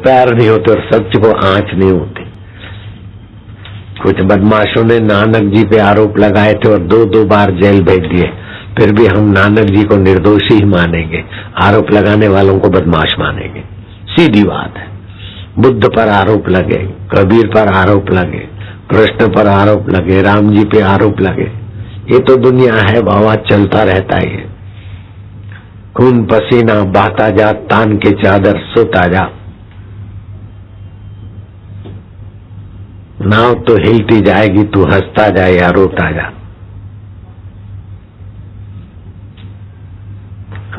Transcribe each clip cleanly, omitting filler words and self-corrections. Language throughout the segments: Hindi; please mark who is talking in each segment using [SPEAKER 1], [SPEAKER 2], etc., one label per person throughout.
[SPEAKER 1] पैर नहीं होते और सच को आंच नहीं होती। कुछ बदमाशों ने नानक जी पे आरोप लगाए थे और दो बार जेल भेज दिए, फिर भी हम नानक जी को निर्दोषी ही मानेंगे, आरोप लगाने वालों को बदमाश मानेंगे। सीधी बात है। बुद्ध पर आरोप लगे, कबीर पर आरोप लगे, कृष्ण पर आरोप लगे, राम जी पे आरोप लगे, ये तो दुनिया है बाबा, चलता रहता है। खून पसीना बहता जा, तान के चादर सोता जा। नाव तो हिलती जाएगी, तू हंसता जा या रोता जा।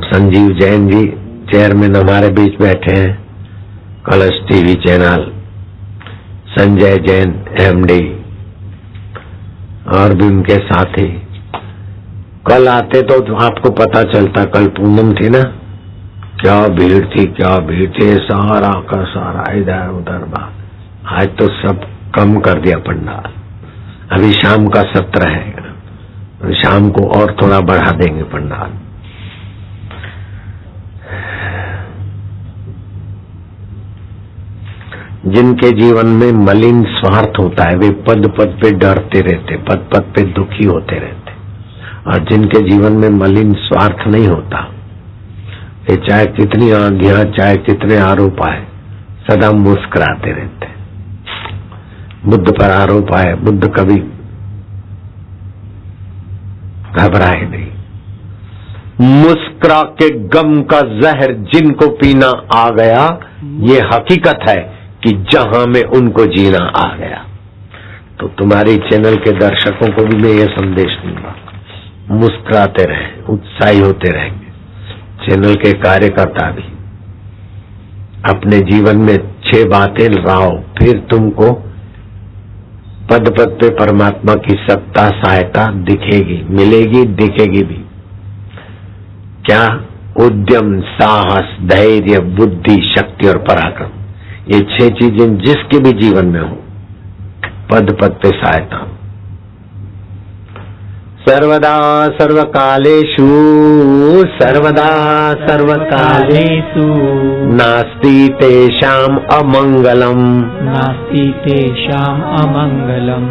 [SPEAKER 1] संजीव जैन जी चेयरमैन हमारे बीच बैठे हैं, कलश TV channel, Sanjay Jain MD और भी उनके साथी। कल आते तो आपको पता चलता, कल पूनम थी ना, क्या भीड़ थी, क्या भीड़ थी, सारा का सारा इधर उधर बात। आज तो सब कम कर दिया पंडाल। अभी शाम का सत्र है, शाम को और थोड़ा बढ़ा देंगे पंडाल। जिनके जीवन में मलिन स्वार्थ होता है वे पद पद पे डरते रहते, पद पद पे दुखी होते रहते, और जिनके जीवन में मलिन स्वार्थ नहीं होता, ये चाहे कितनी आंधियां, चाहे कितने आरोप आए, सदा मुस्कुराते रहते। बुद्ध पर आरोप आए, बुद्ध कभी घबराए नहीं। मुस्कुरा के गम का जहर जिनको पीना आ गया, ये हकीकत है कि जहां में उनको जीना आ गया। तो तुम्हारी चैनल के दर्शकों को भी मैं ये संदेश दूंगा, मुस्कुराते रहे, उत्साही होते रहेंगे। चैनल के कार्यकर्ता भी अपने जीवन में 6 बातें लाओ, फिर तुमको पद पद पे परमात्मा की सत्ता सहायता दिखेगी, मिलेगी, दिखेगी भी। क्या? उद्यम, साहस, धैर्य, बुद्धि, शक्ति और पराक्रम, ये 6 चीजें जिसके भी जीवन में हो, पद पद पे सहायता। सर्वदा सर्वकालेषु, सर्वदा सर्वकालेषु नास्ति तेषाम अमंगलम,
[SPEAKER 2] नास्ति तेषाम अमंगलम।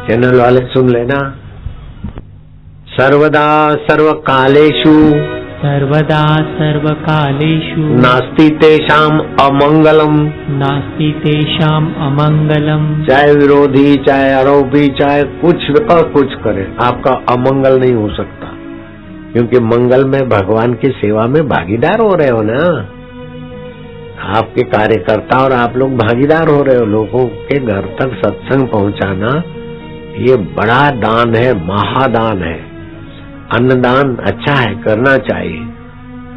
[SPEAKER 1] चैनल वाले सुन लेना। सर्वदा सर्वकालेषु,
[SPEAKER 2] सर्वदा सर्वकालेषु
[SPEAKER 1] नास्ति तेषाम अमंगलम,
[SPEAKER 2] नास्ति तेषाम अमंगलम।
[SPEAKER 1] चाहे विरोधी, चाहे आरोपी, चाहे कुछ करे, आपका अमंगल नहीं हो सकता, क्योंकि मंगल में भगवान की सेवा में भागीदार हो रहे हो ना। आपके कार्यकर्ता और आप लोग भागीदार हो रहे हो। लोगों के घर तक सत्संग पहुंचाना ये बड़ा दान है, महादान है। अन्नदान अच्छा है, करना चाहिए।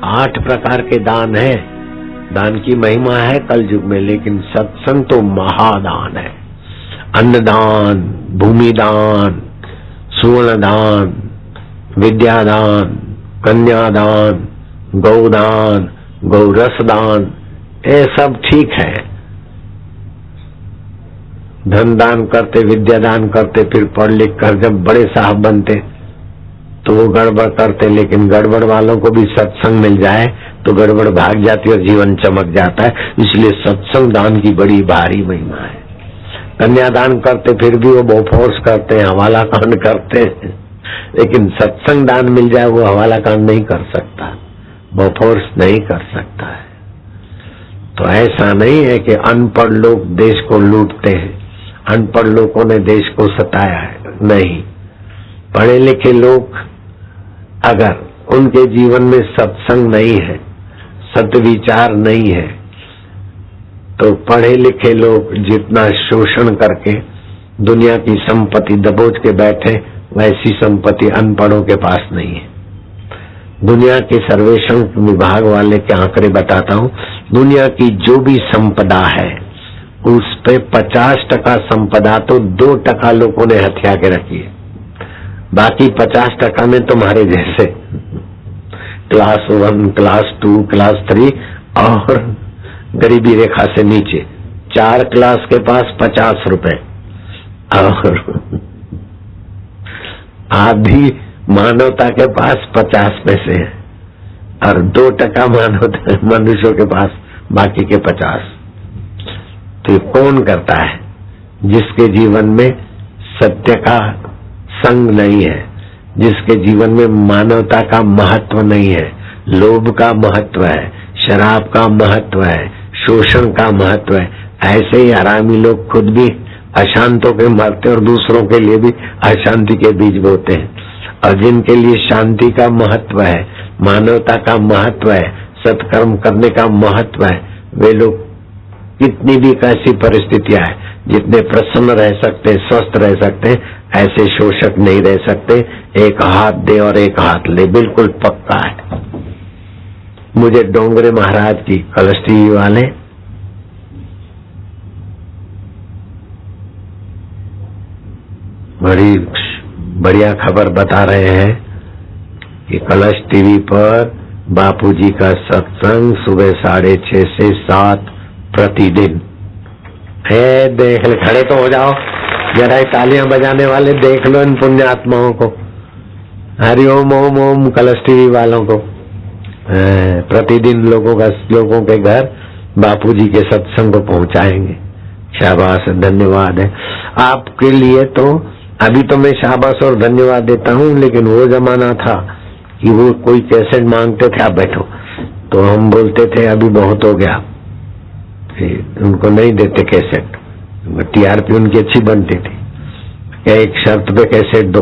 [SPEAKER 1] 8 प्रकार के दान है, दान की महिमा है कल युग में, लेकिन सत्संग तो महादान है। अन्नदान, भूमिदान, सुवर्णदान, विद्यादान, कन्यादान, गौदान, गौरसदान, ये सब ठीक है। धन दान करते, विद्यादान करते, फिर पढ़ लिख कर जब बड़े साहब बनते तो वो गड़बड़ करते, लेकिन गड़बड़ वालों को भी सत्संग मिल जाए तो गड़बड़ भाग जाती और जीवन चमक जाता है। इसलिए सत्संग दान की बड़ी भारी महिमा है। कन्यादान करते फिर भी वो बोफोर्स करते हैं, हवाला कांड करते हैं, लेकिन सत्संग दान मिल जाए वो हवाला कांड नहीं कर सकता, बोफोर्स नहीं कर सकता है। तो ऐसा नहीं है कि अनपढ़ लोग देश को लूटते हैं, अनपढ़ लोगों ने देश को सताया है, नहीं। पढ़े लिखे लोग अगर उनके जीवन में सत्संग नहीं है, सद्विचार नहीं है, तो पढ़े लिखे लोग जितना शोषण करके दुनिया की संपत्ति दबोच के बैठे, वैसी संपत्ति अनपढ़ों के पास नहीं है। दुनिया के सर्वेक्षण विभाग वाले के आंकड़े बताता हूं, दुनिया की जो भी संपदा है उस पे 50% संपदा तो 2% लोगों ने हथिया के रखी है। बाकी 50% में तुम्हारे जैसे क्लास 1, क्लास 2, क्लास 3 और गरीबी रेखा से नीचे 4 क्लास के पास 50 रुपए, और आधी मानवता के पास 50 पैसे है और 2% मानवता मनुष्यों के पास, बाकी के 50। तो ये कौन करता है? जिसके जीवन में सत्य का संग नहीं है, जिसके जीवन में मानवता का महत्व नहीं है, लोभ का महत्व है, शराब का महत्व है, शोषण का महत्व है, ऐसे ही हरामी लोग खुद भी अशांतों के मरते और दूसरों के लिए भी अशांति के बीज बोते हैं। और जिनके लिए शांति का महत्व है, मानवता का महत्व है, सत्कर्म करने का महत्व है, वे लोग कितनी भी कैसी परिस्थितियां है, जितने प्रसन्न रह सकते, स्वस्थ रह सकते, ऐसे शोषक नहीं रह सकते। एक हाथ दे और एक हाथ ले, बिल्कुल पक्का है। मुझे डोंगरे महाराज की कलश टीवी वाले बड़ी बढ़िया खबर बता रहे हैं कि कलश टीवी पर बापूजी का सत्संग सुबह 6:30 से 7 प्रतिदिन है। देख ले, खड़े तो हो जाओ जरा, तालियां बजाने वाले देख लो इन पुण्य आत्माओं को। हरिओम ओम ओम कलश टीवी वालों को। प्रतिदिन लोगों के घर बापूजी के सत्संग को पहुंचाएंगे। शाबाश, धन्यवाद है आपके लिए। तो अभी तो मैं शाबाश और धन्यवाद देता हूँ, लेकिन वो जमाना था कि वो कोई कैसेट मांगते थे, आप बैठो, तो हम बोलते थे अभी बहुत हो गया, उनको नहीं देते कैसेट। टीआरपी उनकी अच्छी बनती थी, एक शर्त पे कैसेट दो।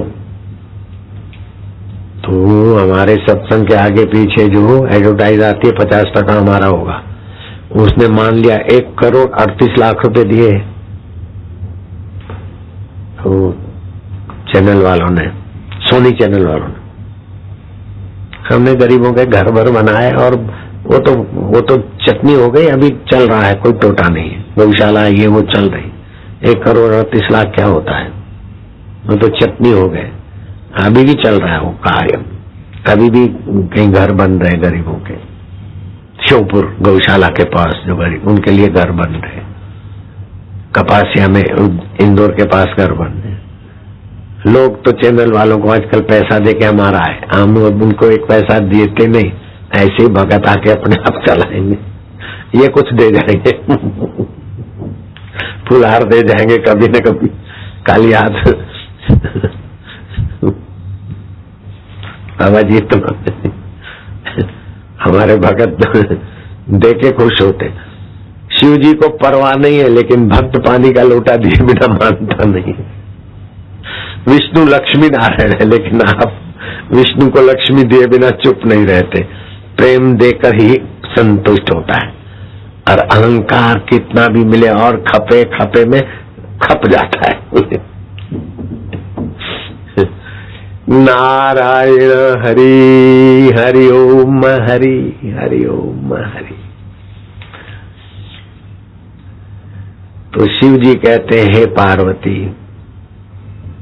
[SPEAKER 1] तो हमारे सत्संग के आगे पीछे जो एडवर्टाइज आती है 50% हमारा होगा। उसने मान लिया 1,38,00,000 रुपए दिए तो चैनल वालों ने, सोनी चैनल वालों ने। हमने गरीबों के घर भर बनाए और वो तो चटनी हो गई, अभी चल रहा है, कोई टोटा नहीं है। गौशाला ये वो चल रही। 1,38,00,000 क्या होता है, वो तो चटनी हो गए। अभी भी चल रहा है वो कार्य, अभी भी कहीं घर बन रहे गरीबों के। श्योपुर गौशाला के पास जो गरीब, उनके लिए घर बन रहे। कपासिया में, इंदौर के पास घर बन रहे। लोग तो चैनल वालों को आजकल पैसा दे के हमारा है, हम उनको एक पैसा देते नहीं, ऐसे ही भगत आके अपने आप चलाएंगे। ये कुछ दे जाएंगे, फुलहार दे जाएंगे कभी न कभी, काली हाथ बाबा जी। तो हमारे भगत दे के खुश होते। शिव जी को परवाह नहीं है, लेकिन भक्त पानी का लोटा दिए बिना मानता नहीं। विष्णु लक्ष्मी नारायण है, लेकिन आप विष्णु को लक्ष्मी दिए बिना चुप नहीं रहते। प्रेम देकर ही संतुष्ट होता है, और अहंकार कितना भी मिले और खपे खपे में खप जाता है। नारायण हरि हरि ओम हरि हरि ओम हरि। तो शिव जी कहते हैं, हे पार्वती,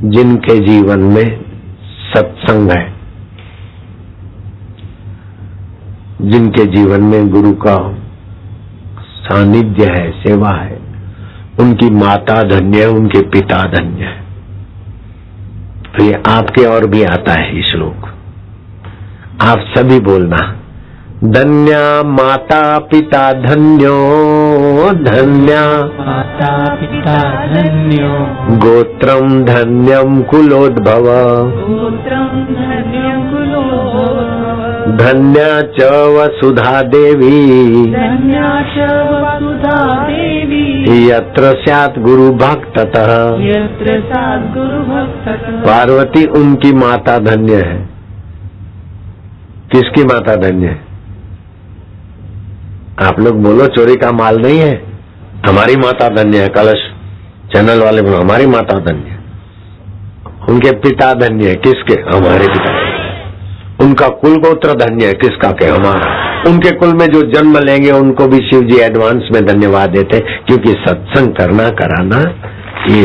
[SPEAKER 1] जिनके जीवन में सत्संग है, जिनके जीवन में गुरु का सानिध्य है, सेवा है, उनकी माता धन्य है, उनके पिता धन्य है। तो ये आपके और भी आता है ये श्लोक, आप सभी बोलना। धन्या माता पिता धन्यो, धन्या
[SPEAKER 2] माता पिता धन्यो,
[SPEAKER 1] गोत्रम धन्यम कुलोद्भव,
[SPEAKER 2] गोत्रं धन्यं कुलोद्भव,
[SPEAKER 1] धन्या च वसुधा देवी,
[SPEAKER 2] धन्या च वसुधा देवी,
[SPEAKER 1] यत्र स्यात् गुरु भक्ततः।
[SPEAKER 2] यत्र सद्गुरु भक्तः।
[SPEAKER 1] पार्वती उनकी माता धन्य है। किसकी माता धन्य है? आप लोग बोलो, चोरी का माल नहीं है, हमारी माता धन्य है। कलश चैनल वाले बोलो, हमारी माता धन्य है। उनके पिता धन्य है। किसके? हमारे पिता। उनका कुल गोत्र धन्य है। किसका? के हमारा। उनके कुल में जो जन्म लेंगे उनको भी शिव जी एडवांस में धन्यवाद देते, क्योंकि सत्संग करना कराना ये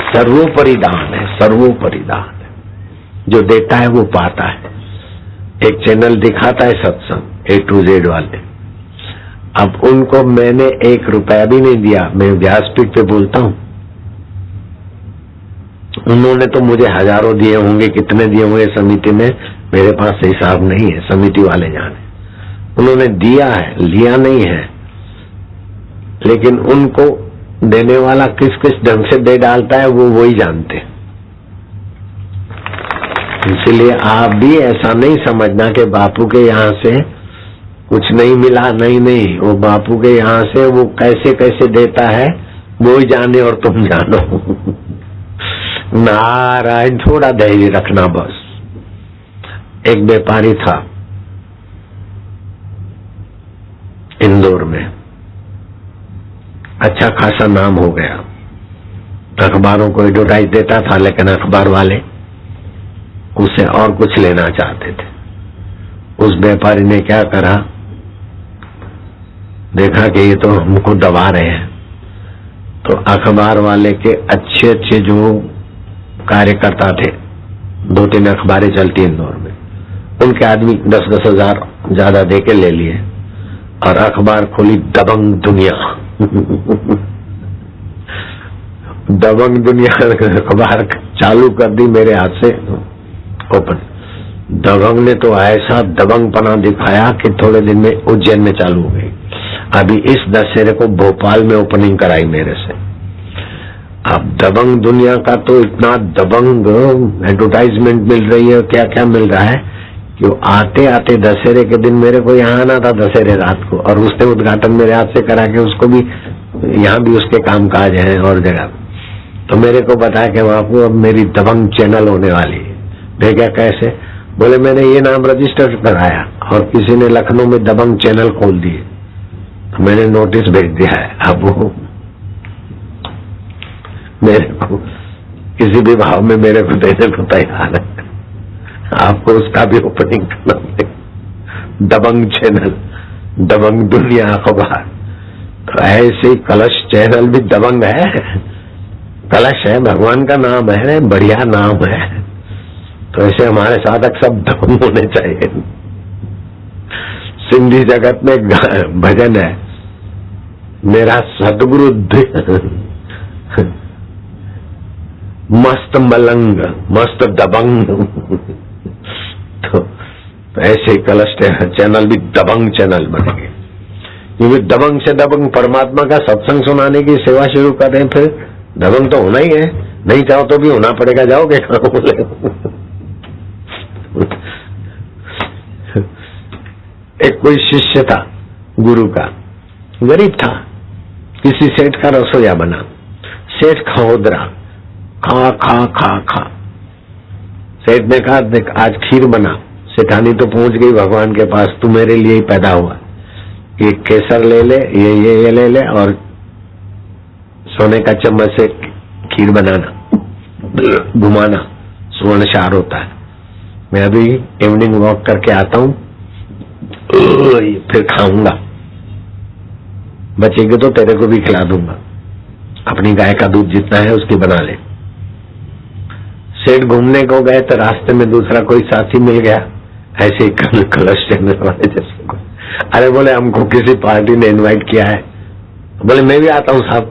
[SPEAKER 1] सर्वोपरि दान है, सर्वोपरि दान है। जो देता है वो पाता है। एक चैनल दिखाता है सत्संग, A to Z वाले। अब उनको मैंने 1 रुपया भी नहीं दिया, मैं व्यासपीठ पे बोलता हूँ। उन्होंने तो मुझे हजारों दिए होंगे, कितने दिए होंगे समिति में, मेरे पास हिसाब नहीं है, समिति वाले जाने। उन्होंने दिया है, लिया नहीं है। लेकिन उनको देने वाला किस किस ढंग से दे डालता है वो वही जानते हैं। इसलिए आप भी ऐसा नहीं समझना कि बापू के यहाँ से कुछ नहीं मिला, नहीं, वो बापू के यहाँ से वो कैसे कैसे देता है वो ही जाने और तुम जानो। नारायण, थोड़ा धैर्य रखना बस। एक व्यापारी था इंदौर में, अच्छा खासा नाम हो गया, अखबारों को एडवर्टाइज देता था, लेकिन अखबार वाले उसे और कुछ लेना चाहते थे। उस व्यापारी ने क्या करा, देखा कि ये तो हमको दबा रहे हैं, तो अखबार वाले के अच्छे अच्छे जो कार्यकर्ता थे, 2-3 अखबारें चलती इंदौर में, उनके आदमी 10-10 हजार ज्यादा देके ले लिए और अखबार खोली दबंग दुनिया। दबंग दुनिया अखबार चालू कर दी मेरे हाथ से ओपन। दबंग ने तो ऐसा दबंगपना दिखाया कि थोड़े दिन में उज्जैन में चालू हो गई। अभी इस दशहरे को भोपाल में ओपनिंग कराई मेरे से। अब दबंग दुनिया का तो इतना दबंग एडवर्टाइजमेंट मिल रही है, क्या क्या मिल रहा है कि वो आते आते दशहरे के दिन मेरे को यहाँ आना था, दशहरे रात को, और उसने उद्घाटन मेरे हाथ से करा के उसको भी यहाँ भी उसके काम काज है और जगह, तो मेरे को बताया कि बापू अब मेरी दबंग चैनल होने वाली है। मैं क्या, कैसे? बोले मैंने ये नाम रजिस्टर कराया और किसी ने लखनऊ में दबंग चैनल खोल दिए, तो मैंने नोटिस भेज दिया है। अब वो मेरे को किसी भी भाव में मेरे को देने को तैयार है। आपको उसका भी ओपनिंग करना पड़ेगा, दबंग चैनल, दबंग दुनिया अखबार। तो ऐसे ही कलश चैनल भी दबंग है, कलश है, भगवान का नाम है, बढ़िया नाम है। तो ऐसे हमारे साधक सब दबंग होने चाहिए। सिंधी जगत में भजन है, मेरा सतगुरु मस्त मलंग मस्त दबंग। तो ऐसे कलश चैनल भी दबंग चैनल बनेंगे, क्योंकि दबंग से दबंग परमात्मा का सत्संग सुनाने की सेवा शुरू कर रहे हैं। फिर दबंग तो होना ही है, नहीं चाहो तो भी होना पड़ेगा। जाओगे कहाँ? बोले एक कोई शिष्य था गुरु का, गरीब था, किसी सेठ का रसोईया बना। सेठ खहोदरा, खा खा खा खा। सेठ ने कहा देख आज खीर बना। सेठानी तो पहुंच गई भगवान के पास, तू मेरे लिए ही पैदा हुआ, ये केसर ले ले, ये ले ले, और सोने का चम्मच से खीर बनाना, घुमाना, सुवर्ण शार होता है। मैं अभी इवनिंग वॉक करके आता हूँ, फिर खाऊंगा, बचेगी तो तेरे को भी खिला दूंगा, अपनी गाय का दूध जितना है उसकी बना ले। सेठ घूमने को गए तो रास्ते में दूसरा कोई साथी मिल गया, ऐसे ही कलश चढ़ने वाले जैसे। अरे बोले हमको किसी पार्टी ने इनवाइट किया है। बोले मैं भी आता हूँ साहब।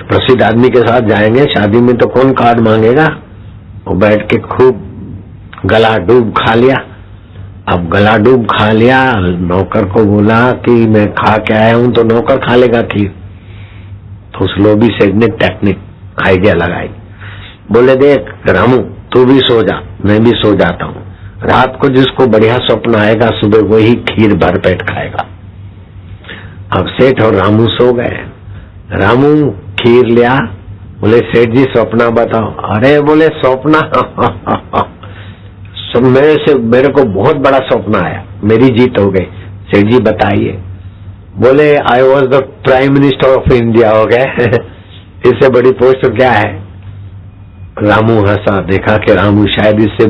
[SPEAKER 1] प्रसिद्ध आदमी के साथ जाएंगे, शादी में तो कौन कार्ड मांगेगा। वो बैठ के खूब गला डूब खा लिया। अब गला डूब खा लिया, नौकर को बोला कि मैं खा के आया हूं, तो नौकर खा लेगा खीर। तो उस लोभी सेठ ने टेक्निक आइडिया लगाई, बोले देख रामू तू भी सो जा, मैं भी सो जाता हूँ, रात को जिसको बढ़िया स्वप्न आएगा सुबह वही खीर भर पेट खाएगा। अब सेठ और रामू सो गए। रामू खीर लिया, बोले सेठ जी स्वप्न बताओ। अरे बोले स्वप्न मेरे को बहुत बड़ा स्वप्न आया, मेरी जीत हो गई। सेठ जी बताइए। बोले I was the prime minister of India. हो गए, इससे बड़ी पोस्ट क्या है। रामू हंसा, देखा कि रामू शायद इससे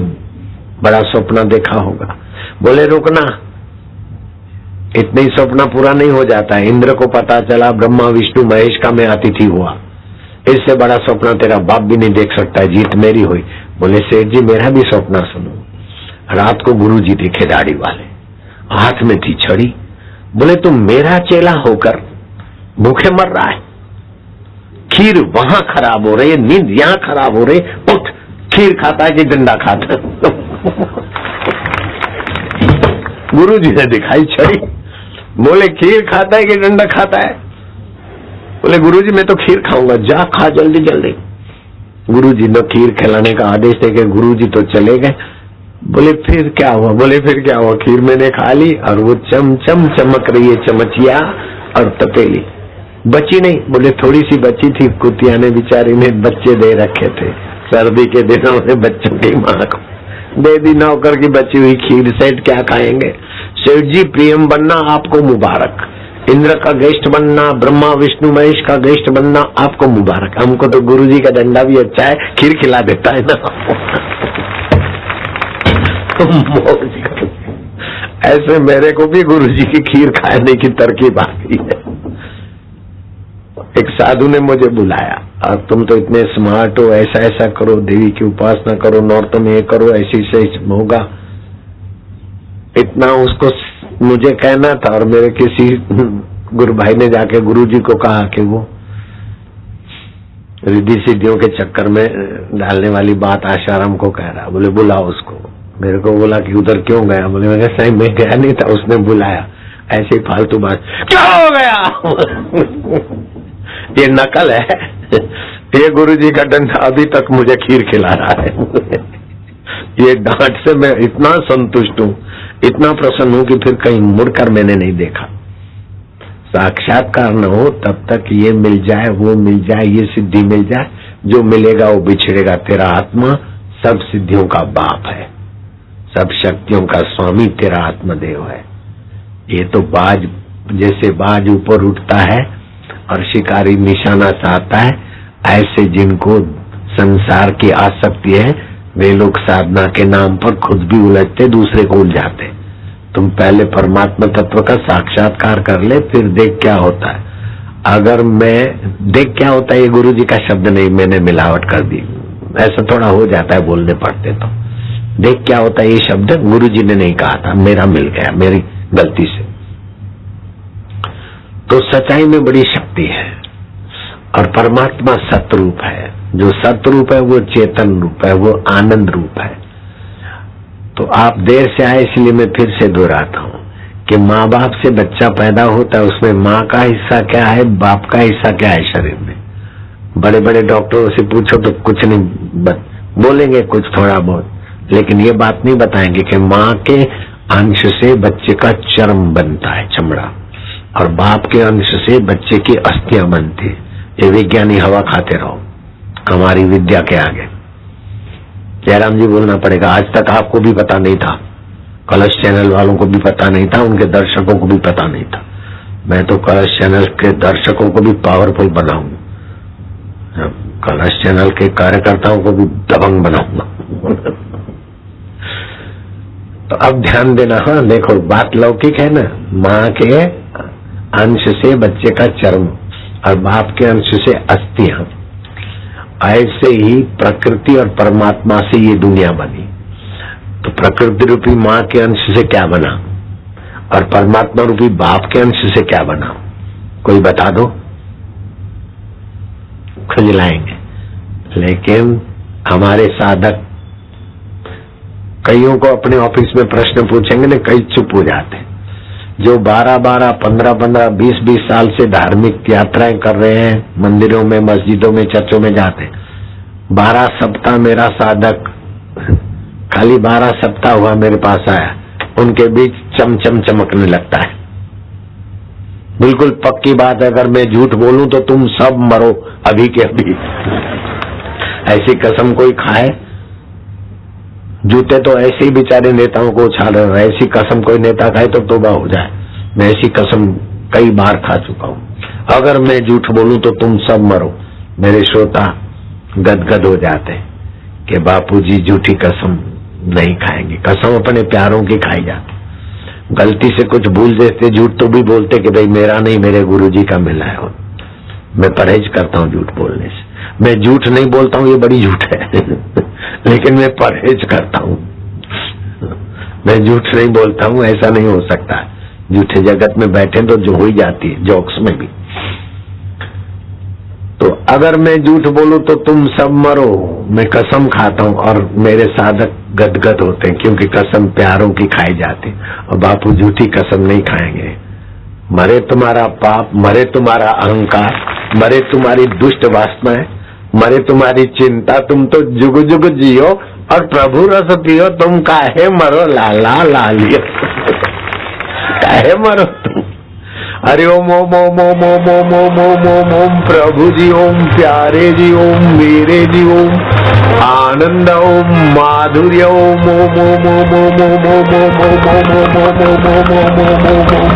[SPEAKER 1] बड़ा स्वप्न देखा होगा। बोले रुकना, इतने ही स्वप्न पूरा नहीं हो जाता है। इंद्र को पता चला ब्रह्मा विष्णु महेश का मैं अतिथि हुआ, इससे बड़ा स्वप्न तेरा बाप भी नहीं देख सकता, जीत मेरी हुई। बोले सेठ जी मेरा भी स्वप्न सुनो। रात को गुरु जी दिखे दाढ़ी वाले, हाथ में थी छड़ी। बोले तुम मेरा चेला होकर भूखे मर रहा है, खीर वहां खराब हो रही है, नींद यहां खराब हो रही, उठ खीर खाता है कि डंडा खाता है। गुरु जी ने दिखाई छड़ी, बोले खीर खाता है कि डंडा खाता है? बोले गुरुजी मैं तो खीर खाऊंगा। जा खा जल्दी जल्दी। गुरुजी ने खीर खिलाने का आदेश देके गुरुजी तो चले गए। बोले फिर क्या हुआ? बोले फिर क्या हुआ? खीर मैंने खा ली और वो चम चम चमक रही है चमचिया और तपेली, बची नहीं। बोले थोड़ी सी बची थी, कुतिया ने बेचारी ने बच्चे दे रखे थे, सर्दी के दिनों में बच्चों की माँ को दे दी नौकर की बची हुई खीर। सेठ क्या खाएंगे? सेठ जी पीएम बनना आपको मुबारक, इंद्र का गेस्ट बनना, ब्रह्मा विष्णु महेश का गेस्ट बनना आपको मुबारक। हमको तो गुरुजी का डंडा भी अच्छा है, खीर खिला देता है ना। ऐसे मेरे को भी गुरुजी की खीर खाने की तरकीब आ गई है। एक साधु ने मुझे बुलाया, और तुम तो इतने स्मार्ट हो, ऐसा ऐसा करो, देवी की उपासना करो, नौरतों में ये करो, ऐसे से होगा। इतना उसको मुझे कहना था, और मेरे किसी गुरु भाई ने जाके गुरुजी को कहा कि वो रिद्धि सिद्धियों के चक्कर में डालने वाली बात आशाराम को कह रहा। बोले बुलाओ उसको। मेरे को बोला कि उधर क्यों गया? बोले मैं सही मैं गया नहीं था, उसने बुलाया। ऐसे फालतू बात क्या हो गया? ये नकल है, ये गुरुजी का डंडा अभी तक मुझे खीर खिला रहा है। ये डांट से मैं इतना संतुष्ट हूँ, इतना प्रसन्न हूँ कि फिर कहीं मुड़कर मैंने नहीं देखा। साक्षात्कार न हो तब तक ये मिल जाए, वो मिल जाए, ये सिद्धि मिल जाए, जो मिलेगा वो बिछड़ेगा। तेरा आत्मा सब सिद्धियों का बाप है, सब शक्तियों का स्वामी तेरा आत्मदेव है। ये तो बाज जैसे बाज ऊपर उठता है और शिकारी निशाना चाहता है, ऐसे जिनको संसार की आसक्ति है वे लोग साधना के नाम पर खुद भी उलझते, दूसरे को उलझाते। तुम पहले परमात्मा तत्व का साक्षात्कार कर ले, फिर देख क्या होता है। अगर मैं देख क्या होता है, ये गुरुजी का शब्द नहीं, मैंने मिलावट कर दी, ऐसा थोड़ा हो जाता है बोलने पड़ते। तो देख क्या होता है ये शब्द गुरुजी ने नहीं कहा था, मेरा मिल गया, मेरी गलती से। तो सच्चाई में बड़ी शक्ति है, और परमात्मा सतरूप है। जो सतरूप है वो चेतन रूप है, वो आनंद रूप है। तो आप देर से आए इसलिए मैं फिर से दोहराता हूँ कि माँ बाप से बच्चा पैदा होता है, उसमें माँ का हिस्सा क्या है, बाप का हिस्सा क्या है शरीर में। बड़े बड़े डॉक्टरों से पूछो तो कुछ नहीं बोलेंगे, कुछ थोड़ा बहुत, लेकिन ये बात नहीं बताएंगे कि माँ के अंश से बच्चे का चर्म बनता है, चमड़ा, और बाप के अंश से बच्चे की अस्थियां बनती है। ये विज्ञानी हवा खाते रहो हमारी विद्या के आगे। जयराम जी बोलना पड़ेगा, आज तक आपको भी पता नहीं था, कलश चैनल वालों को भी पता नहीं था, उनके दर्शकों को भी पता नहीं था। मैं तो कलश चैनल के दर्शकों को भी पावरफुल बनाऊंगा, कलश चैनल के कार्यकर्ताओं को भी दबंग बनाऊंगा। तो अब ध्यान देना। हाँ देखो बात लौकिक है ना, माँ के अंश से बच्चे का चर्म और बाप के अंश से अस्थियां, ऐसे ही प्रकृति और परमात्मा से ये दुनिया बनी। तो प्रकृति रूपी माँ के अंश से क्या बना और परमात्मा रूपी बाप के अंश से क्या बना, कोई बता दो, खुजलाएंगे। लेकिन हमारे साधक कईयों को अपने ऑफिस में प्रश्न पूछेंगे ना, कई चुप हो जाते। जो 12-12, 15-15, 20-20 साल से धार्मिक यात्राएं कर रहे हैं, मंदिरों में, मस्जिदों में, चर्चों में जाते, 12 सप्ताह मेरा साधक खाली 12 सप्ताह हुआ मेरे पास आया, उनके बीच चमचम चमकने लगता है। बिल्कुल पक्की बात है, अगर मैं झूठ बोलूं तो तुम सब मरो अभी के अभी। ऐसी कसम कोई खाए? जूते तो ऐसे ही बेचारे नेताओं को उछाल रहे, ऐसी कसम कोई नेता खाए तो तौबा हो जाए। मैं ऐसी कसम कई बार खा चुका हूं। अगर मैं झूठ बोलूं तो तुम सब मरो। मेरे श्रोता गदगद हो जाते कि बापूजी झूठी कसम नहीं खाएंगे। कसम अपने प्यारों की खाई जाती। गलती से कुछ भूल देते, झूठ तो भी बोलते कि भाई मेरा नहीं, मेरे गुरुजी का मिला है। मैं परहेज करता हूँ झूठ बोलने से। मैं झूठ नहीं बोलता हूँ, ये बड़ी झूठ है लेकिन मैं परहेज करता हूँ। मैं झूठ नहीं बोलता हूँ, ऐसा नहीं हो सकता। झूठे जगत में बैठे तो जो हो ही जाती है, जोक्स में भी। तो अगर मैं झूठ बोलूं तो तुम सब मरो, मैं कसम खाता हूँ, और मेरे साधक गदगद होते हैं क्योंकि कसम प्यारों की खाई जाती, और बापू झूठी कसम नहीं खाएंगे। मरे तुम्हारा पाप, मरे तुम्हारा अहंकार, मरे तुम्हारी दुष्ट वासनाएं, मरे तुम्हारी चिंता, तुम तो जुग जुग जियो और प्रभु रस पियो, तुम काहे मरो लाला लालियो। काहे मरो तुम। हरि ओम ओम ओम ओम ओम ओम ओम ओम ओम ओम प्रभु जी ओम, प्यारे जी ओम, मेरे जी ओम, आनंद ओम, माधुर्य ओम ओम ओम ओम ओम ओम ओम ओम ओम ओम ओम ओम ओम ओम ओम ओम,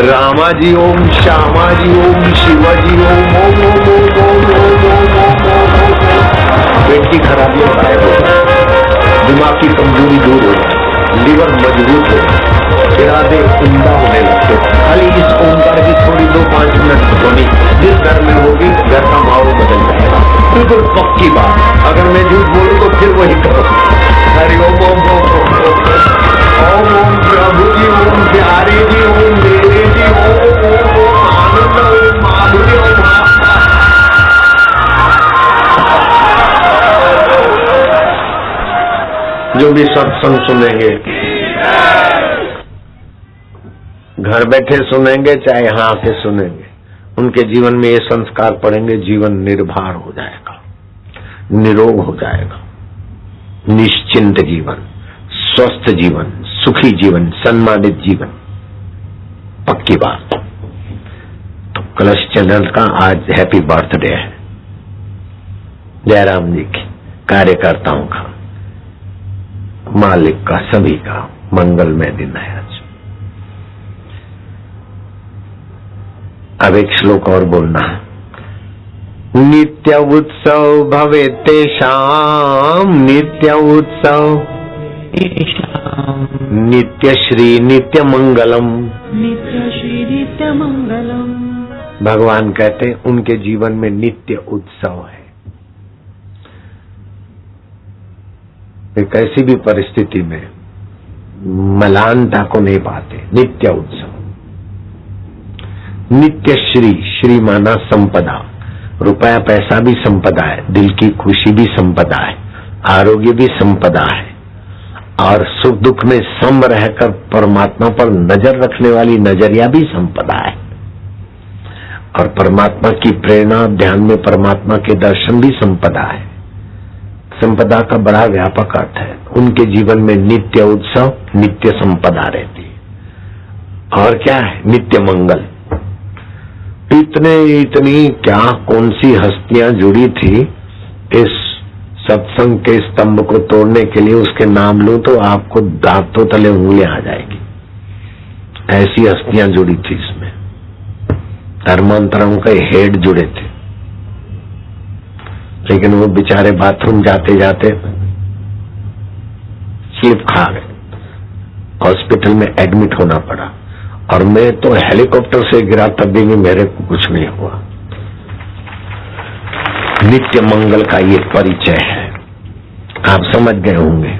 [SPEAKER 1] रामा जी ओम, श्यामा जी ओम, शिवा जी ओम ओम ओम ओम ओम ओम ओम ओम। पेट की खराबियां गायब हो जाए, दिमाग की कमजोरी दूर हो जाए, लीवर मजबूत हो, इरादे उम्दा होने लगते। खाली इस ओंकार की थोड़ी 2-5 मिनट ध्वनि जिस घर में होगी, घर का माहौल बदल जाएगा। बिल्कुल पक्की बात। अगर मैं झूठ बोलूं तो फिर वही करो। हरि ओम ओम ओम ओम ओम प्रभु जी ओम, प्यारे जी ओम, मेरे जी ओम, आनंद ओम, माधुर्य ओम। जो भी सत्संग सुनेंगे, घर बैठे सुनेंगे चाहे यहाँ आके सुनेंगे, उनके जीवन में ये संस्कार पड़ेंगे, जीवन निर्भर हो जाएगा, निरोग हो जाएगा, निश्चिंत जीवन, स्वस्थ जीवन, सुखी जीवन, सम्मानित जीवन। पक्की बात। तो कलश चैनल का आज हैप्पी बर्थडे है। जयराम जी की, कार्यकर्ताओं का, मालिक का, सभी का मंगलमय दिन है आज। अब एक श्लोक और बोलना है। नित्य उत्सव भवे तेषाम, नित्य उत्सव, नित्य श्री नित्य मंगलम,
[SPEAKER 2] नित्य श्री नित्य मंगलम।
[SPEAKER 1] भगवान कहते उनके जीवन में नित्य उत्सव है। वे कैसी भी परिस्थिति में मलानता को नहीं पाते। नित्य उत्सव, नित्य श्री, श्री माना संपदा, रुपया पैसा भी संपदा है, दिल की खुशी भी संपदा है, आरोग्य भी संपदा है, और सुख दुख में सम रहकर परमात्मा पर नजर रखने वाली नजरिया भी संपदा है, और परमात्मा की प्रेरणा, ध्यान में परमात्मा के दर्शन भी संपदा है। संपदा का बड़ा व्यापक अर्थ है। उनके जीवन में नित्य उत्सव, नित्य संपदा रहती है। और क्या है? नित्य मंगल। इतनी क्या कौन सी हस्तियां जुड़ी थी इस सत्संग के स्तंभ को तोड़ने के लिए, उसके नाम लूं तो आपको दांतों तले उंगलियां आ जाएगी। ऐसी हस्तियां जुड़ी थी इसमें। धर्मांतरों के हेड जुड़े थे, लेकिन वो बेचारे बाथरूम जाते जाते स्लिप खा गए, हॉस्पिटल में एडमिट होना पड़ा, और मैं तो हेलीकॉप्टर से गिरा तब भी मेरे को कुछ नहीं हुआ। नित्य मंगल का ये परिचय है, आप समझ गए होंगे।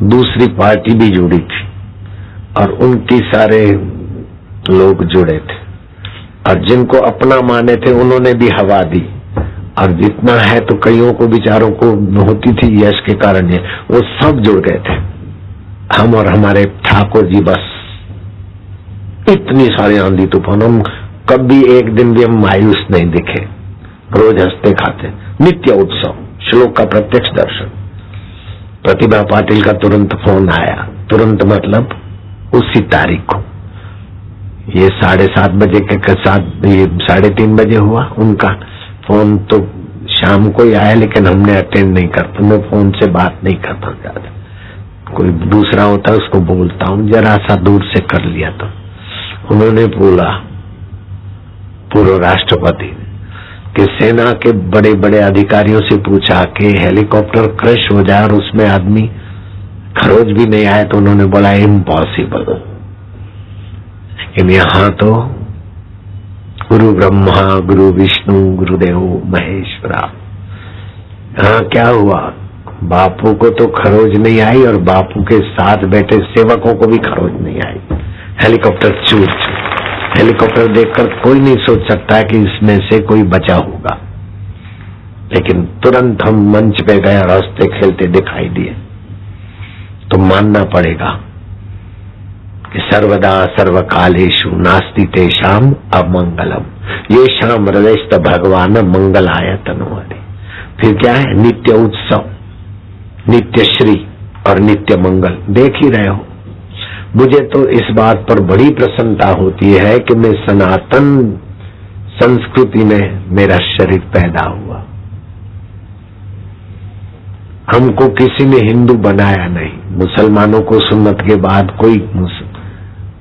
[SPEAKER 1] दूसरी पार्टी भी जुड़ी थी और उनकी सारे लोग जुड़े थे, और जिनको अपना माने थे उन्होंने भी हवा दी, और जितना है तो कईयों को बेचारों को होती थी यश के कारण, वो सब जुड़ गए थे। हम और हमारे ठाकुर जी, बस इतनी सारी आंधी तूफान, हम कभी एक दिन भी हम मायूस नहीं दिखे, रोज हंसते खाते। नित्य उत्सव, श्लोक का प्रत्यक्ष दर्शन। प्रतिभा पाटिल का तुरंत फोन आया, तुरंत मतलब उसी तारीख को। ये 7:30 बजे के साथ, ये 3:30 बजे हुआ उनका फोन। तो शाम को ही आया, लेकिन हमने अटेंड नहीं करता, मैं फोन से बात नहीं करता ज्यादा। कोई दूसरा होता है उसको बोलता हूँ, जरा सा दूर से कर लिया। तो उन्होंने बोला, पूर्व राष्ट्रपति कि सेना के बड़े बड़े अधिकारियों से पूछा कि हेलीकॉप्टर क्रैश हो जाए और उसमें आदमी खरोच भी नहीं आए, तो उन्होंने बोला इम्पॉसिबल। लेकिन यहाँ तो गुरु ब्रह्मा, गुरु विष्णु, गुरुदेव महेश्वरा। यहाँ क्या हुआ? बापू को तो खरोच नहीं आई, और बापू के साथ बैठे सेवकों को भी खरोच नहीं आई। हेलीकॉप्टर चूर। हेलीकॉप्टर देखकर कोई नहीं सोच सकता है कि इसमें से कोई बचा होगा, लेकिन तुरंत हम मंच पे गए और हंसते खेलते दिखाई दिए। तो मानना पड़ेगा सर्वदा सर्वकालेषु नास्ति तेषाम अमंगलम, ये शाम हृदयस्थ भगवान मंगलायतनोहरि। फिर क्या है? नित्य उत्सव, नित्य श्री और नित्य मंगल। देख ही रहे हो। मुझे तो इस बात पर बड़ी प्रसन्नता होती है कि मैं सनातन संस्कृति में मेरा शरीर पैदा हुआ। हमको किसी ने हिंदू बनाया नहीं। मुसलमानों को सुन्नत के बाद कोई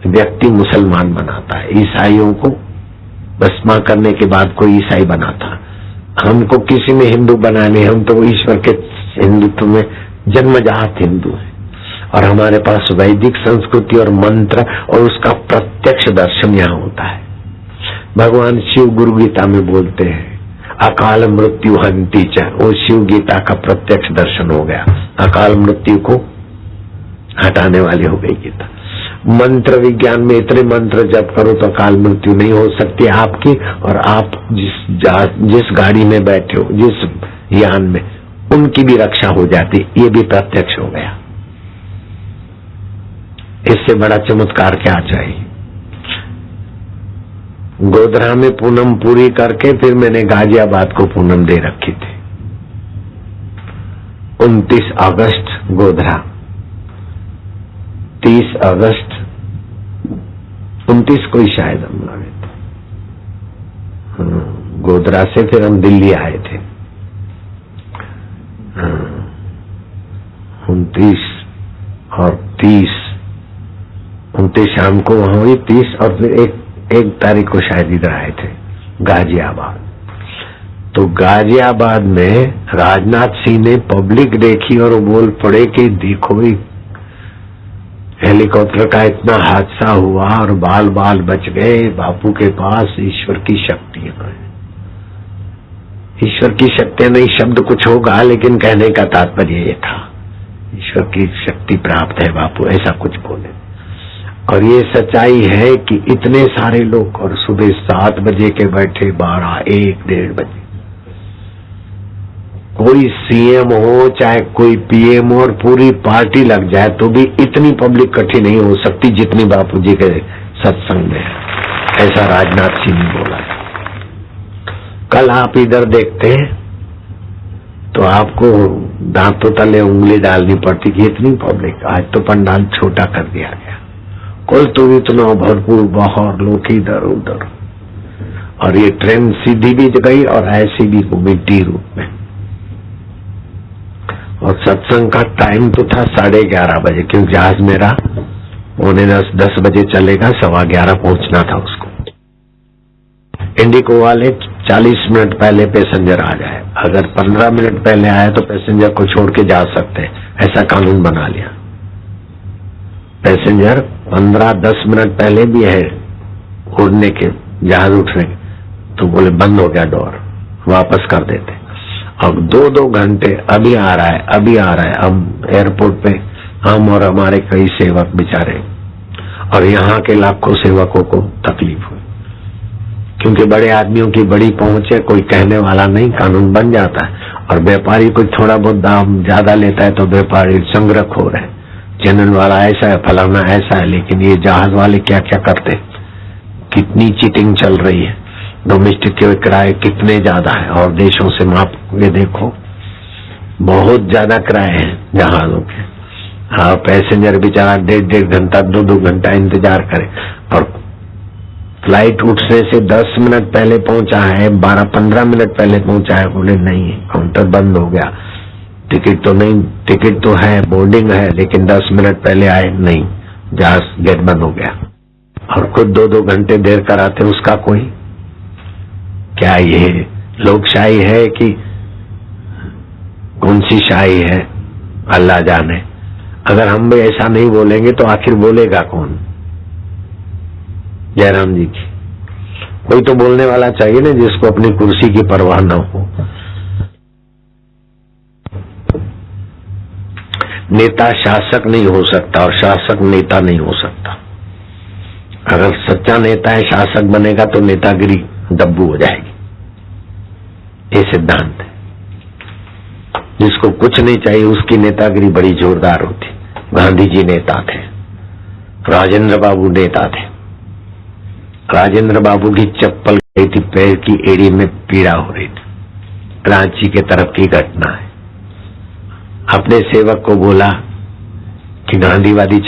[SPEAKER 1] व्यक्ति मुसलमान बनाता है, ईसाइयों को भस्मा करने के बाद कोई ईसाई बनाता। हमको किसी ने हिंदू बनाया नहीं। हम तो ईश्वर के हिंदुत्व में जन्मजात हिंदू हैं और हमारे पास वैदिक संस्कृति और मंत्र और उसका प्रत्यक्ष दर्शन यहाँ होता है। भगवान शिव गुरु गीता में बोलते हैं अकाल मृत्यु हंति च, वो शिव गीता का प्रत्यक्ष दर्शन हो गया। अकाल मृत्यु को हटाने वाली हो गई गीता। मंत्र विज्ञान में इतने मंत्र जप करो तो अकाल मृत्यु नहीं हो सकती आपकी, और आप जिस गाड़ी में बैठे हो, जिस यान में, उनकी भी रक्षा हो जाती। ये भी प्रत्यक्ष हो गया। इससे बड़ा चमत्कार क्या चाहिए। गोधरा में पूनम पूरी करके फिर मैंने गाजियाबाद को पूनम दे रखी थी। 29 अगस्त गोधरा, 30 अगस्त 29 को ही शायद हम लगे थे। गोधरा से फिर हम दिल्ली आए थे। 29 और 30, 29 शाम को वहां हुई, 30 और फिर एक तारीख को शायद इधर आए थे गाजियाबाद। तो गाजियाबाद में राजनाथ सिंह ने पब्लिक देखी और बोल पड़े कि देखो हेलीकॉप्टर का इतना हादसा हुआ और बाल बाल बच गए। बापू के पास ईश्वर की शक्तियां हैं। ईश्वर की शक्तियां नहीं, शब्द कुछ होगा लेकिन कहने का तात्पर्य ये था ईश्वर की शक्ति प्राप्त है बापू, ऐसा कुछ बोले। और ये सच्चाई है कि इतने सारे लोग, और सुबह 7 बजे के बैठे 12, 1, 1:30 बजे। कोई सीएम हो चाहे कोई पीएम हो और पूरी पार्टी लग जाए तो भी इतनी पब्लिक इकट्ठी नहीं हो सकती जितनी बापूजी के सत्संग में है। ऐसा राजनाथ सिंह ने बोला। कल आप इधर देखते हैं तो आपको दांतों तले उंगली डालनी पड़ती कि इतनी पब्लिक। आज तो पंडाल छोटा कर दिया गया। कल तो इतना भरपूर, बाहर लोग इधर उधर, और ये ट्रेन सीधी भी गई और ऐसी भी घूमी टी रूट में। और सत्संग का टाइम तो था 11:30 बजे, क्योंकि जहाज मेरा 9:45-10 बजे चलेगा, 11:15 पहुंचना था उसको। इंडिको वाले 40 मिनट पहले पैसेंजर आ जाए, अगर 15 मिनट पहले आए तो पैसेंजर को छोड़ के जा सकते हैं, ऐसा कानून बना लिया। पैसेंजर 15-10 मिनट पहले भी है उड़ने के, जहाज उठने के, तो बोले बंद हो गया डोर, वापस कर देते। अब 2-2 घंटे अभी आ रहा है, अभी आ रहा है। अब एयरपोर्ट पे हम और हमारे कई सेवक बेचारे, और यहाँ के लाखों सेवकों को तकलीफ हुई, क्योंकि बड़े आदमियों की बड़ी पहुंच है, कोई कहने वाला नहीं, कानून बन जाता है। और व्यापारी कोई थोड़ा बहुत दाम ज्यादा लेता है तो व्यापारी संग्रहखोर है, चैनल वाला ऐसा है, फलाना ऐसा है। लेकिन ये जहाज वाले क्या क्या करते, कितनी चीटिंग चल रही है। डोमेस्टिक के किराए कितने ज्यादा है, और देशों से माप के देखो बहुत ज्यादा किराए हैं जहाजों के। हाँ, पैसेंजर बेचारा 1.5 घंटा 2-2 घंटा इंतजार करे, और फ्लाइट उठने से 10 मिनट पहले पहुंचा है, 12-15 मिनट पहले पहुंचा है, बोले नहीं काउंटर बंद हो गया, टिकट तो नहीं, टिकट तो है, बोर्डिंग है, लेकिन 10 मिनट पहले आए नहीं, जहाज गेट बंद हो गया। और खुद 2-2 घंटे देर कराते, उसका कोई क्या ये लोकशाही है कि कौन सी शाही है, अल्लाह जाने। अगर हम भी ऐसा नहीं बोलेंगे तो आखिर बोलेगा कौन? जयराम जी की कोई तो बोलने वाला चाहिए ना, जिसको अपनी कुर्सी की परवाह न हो। नेता शासक नहीं हो सकता और शासक नेता नहीं हो सकता। अगर सच्चा नेता है शासक बनेगा तो नेतागिरी दब्बू हो जाएगी। ये सिद्धांत है। जिसको कुछ नहीं चाहिए उसकी नेतागिरी बड़ी जोरदार होती। गांधी जी नेता थे, राजेंद्र बाबू नेता थे। राजेंद्र बाबू की चप्पल गई थी, पैर की एड़ी में पीड़ा हो रही थी। रांची के तरफ की घटना है। अपने सेवक को बोला कि गांधीवादी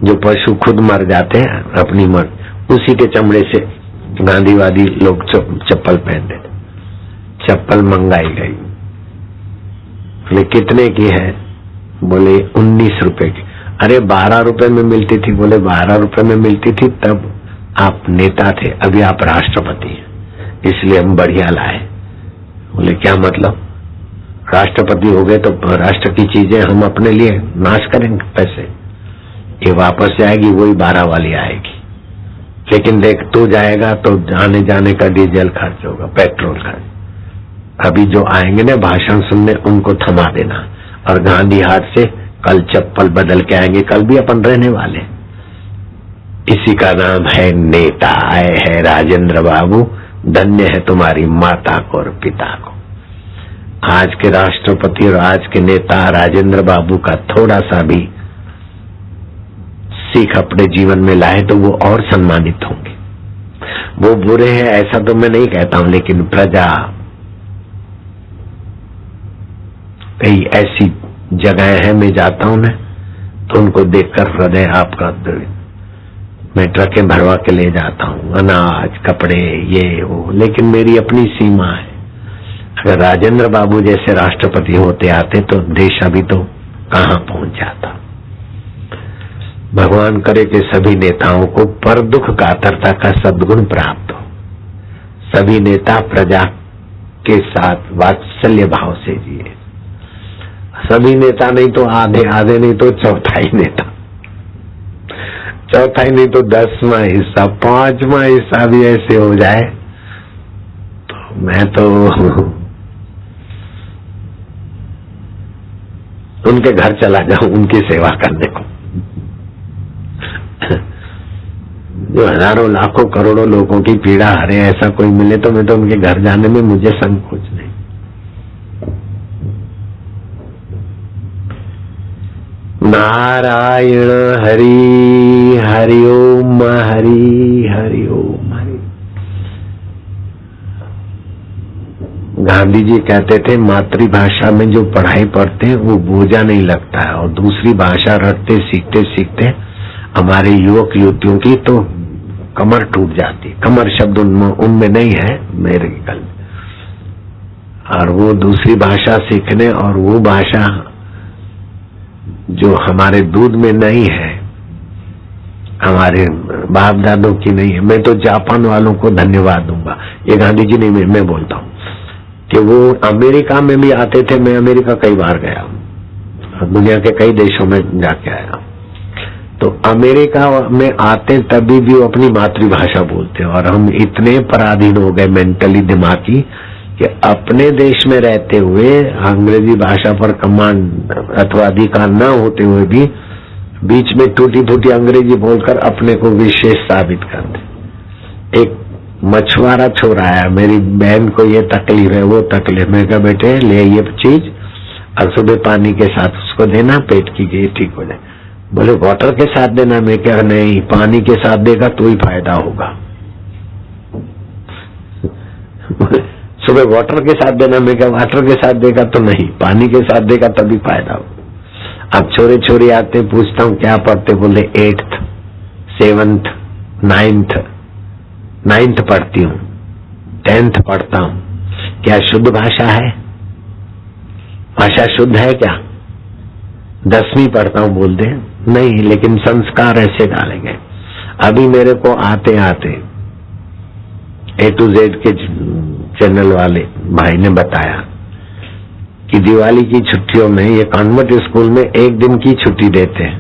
[SPEAKER 1] जो पशु खुद मर जाते हैं अपनी मर, उसी के चमड़े से गांधीवादी लोग चप्पल पहनते थे। चप्पल मंगाई गई। बोले कितने की है? बोले 19 रुपए की। अरे 12 रुपए में मिलती थी। बोले 12 रुपए में मिलती थी तब आप नेता थे, अभी आप राष्ट्रपति हैं, इसलिए हम बढ़िया लाए। बोले क्या मतलब? राष्ट्रपति हो गए तो राष्ट्र की चीजें हम अपने लिए नाश करेंगे पैसे? ये वापस जाएगी, वही 12 वाली आएगी। लेकिन देख तू जाएगा तो आने जाने का डीजल खर्च होगा, पेट्रोल खर्च। अभी जो आएंगे ना भाषण सुनने, उनको थमा देना। और गांधी हाट से कल चप्पल बदल के आएंगे, कल भी अपन रहने वाले। इसी का नाम है नेता। आए है राजेंद्र बाबू, धन्य है तुम्हारी माता को और पिता को। आज के राष्ट्रपति और आज के नेता राजेंद्र बाबू का थोड़ा सा भी सीख अपने जीवन में लाए तो वो और सम्मानित होंगे। वो बुरे हैं ऐसा तो मैं नहीं कहता हूं, लेकिन प्रजा कई ऐसी जगह है, मैं जाता हूं ना तो उनको देखकर हृदय आपका, मैं ट्रकें भरवा के ले जाता हूं, अनाज कपड़े ये वो, लेकिन मेरी अपनी सीमा है। अगर राजेंद्र बाबू जैसे राष्ट्रपति होते आते तो देश अभी तो कहां पहुंच जाता। भगवान करे कि सभी नेताओं को पर दुख कातरता का सद्गुण प्राप्त हो। सभी नेता प्रजा के साथ वात्सल्य भाव से जिए। सभी नेता नहीं तो आधे, आधे नहीं तो चौथाई नेता, चौथाई नहीं तो 10वां हिस्सा, 5वां हिस्सा भी ऐसे हो जाए तो मैं तो उनके घर चला जाऊं उनकी सेवा करने को। जो हजारों लाखों करोड़ों लोगों की पीड़ा हरे, ऐसा कोई मिले तो मैं तो उनके घर जाने में मुझे संकोच नहीं। नारायण हरि हरि ओम हरि हरि ओम हरि। गांधी जी कहते थे मातृभाषा में जो पढ़ाई पढ़ते हैं वो बोझा नहीं लगता है, और दूसरी भाषा रटते सीखते सीखते हमारे युवक युवतियों की तो कमर टूट जाती। कमर शब्द उनमें नहीं है मेरे कल, और वो दूसरी भाषा सीखने, और वो भाषा जो हमारे दूध में नहीं है, हमारे बाप दादों की नहीं है। मैं तो जापान वालों को धन्यवाद दूंगा, ये गांधी जी नहीं, मैं बोलता हूँ कि वो अमेरिका में भी आते थे। मैं अमेरिका कई बार गया, दुनिया के कई देशों में जाके आया। तो अमेरिका में आते तभी भी वो अपनी मातृभाषा बोलते, और हम इतने पराधीन हो गए मेंटली दिमागी कि अपने देश में रहते हुए अंग्रेजी भाषा पर कमांड अथवा अधिकार न होते हुए भी बीच में टूटी फूटी अंग्रेजी बोलकर अपने को विशेष साबित करते। एक मछुआरा छोरा है, मेरी बहन को ये तकलीफ है वो तकलीफ, मैं कहा बेटे ले ये चीज और सुबह पानी के साथ उसको देना, पेट की ये ठीक हो जाए। बोले वाटर के साथ देना, मैं क्या नहीं, पानी के साथ देगा तो ही फायदा होगा। सुबह वाटर के साथ देना, मैं क्या वाटर के साथ देगा तो नहीं, पानी के साथ देगा तभी फायदा होगा। अब छोरे छोरी आते, पूछता हूँ क्या पढ़ते, बोले 8th 7th 9th पढ़ती हूँ, 10th पढ़ता हूँ। क्या शुद्ध भाषा है? भाषा शुद्ध है क्या? 10वीं पढ़ता हूँ बोल दे नहीं, लेकिन संस्कार ऐसे डालेंगे। अभी मेरे को आते आते A to Z के चैनल वाले भाई ने बताया कि दिवाली की छुट्टियों में ये कॉन्वेंट स्कूल में 1 दिन की छुट्टी देते हैं,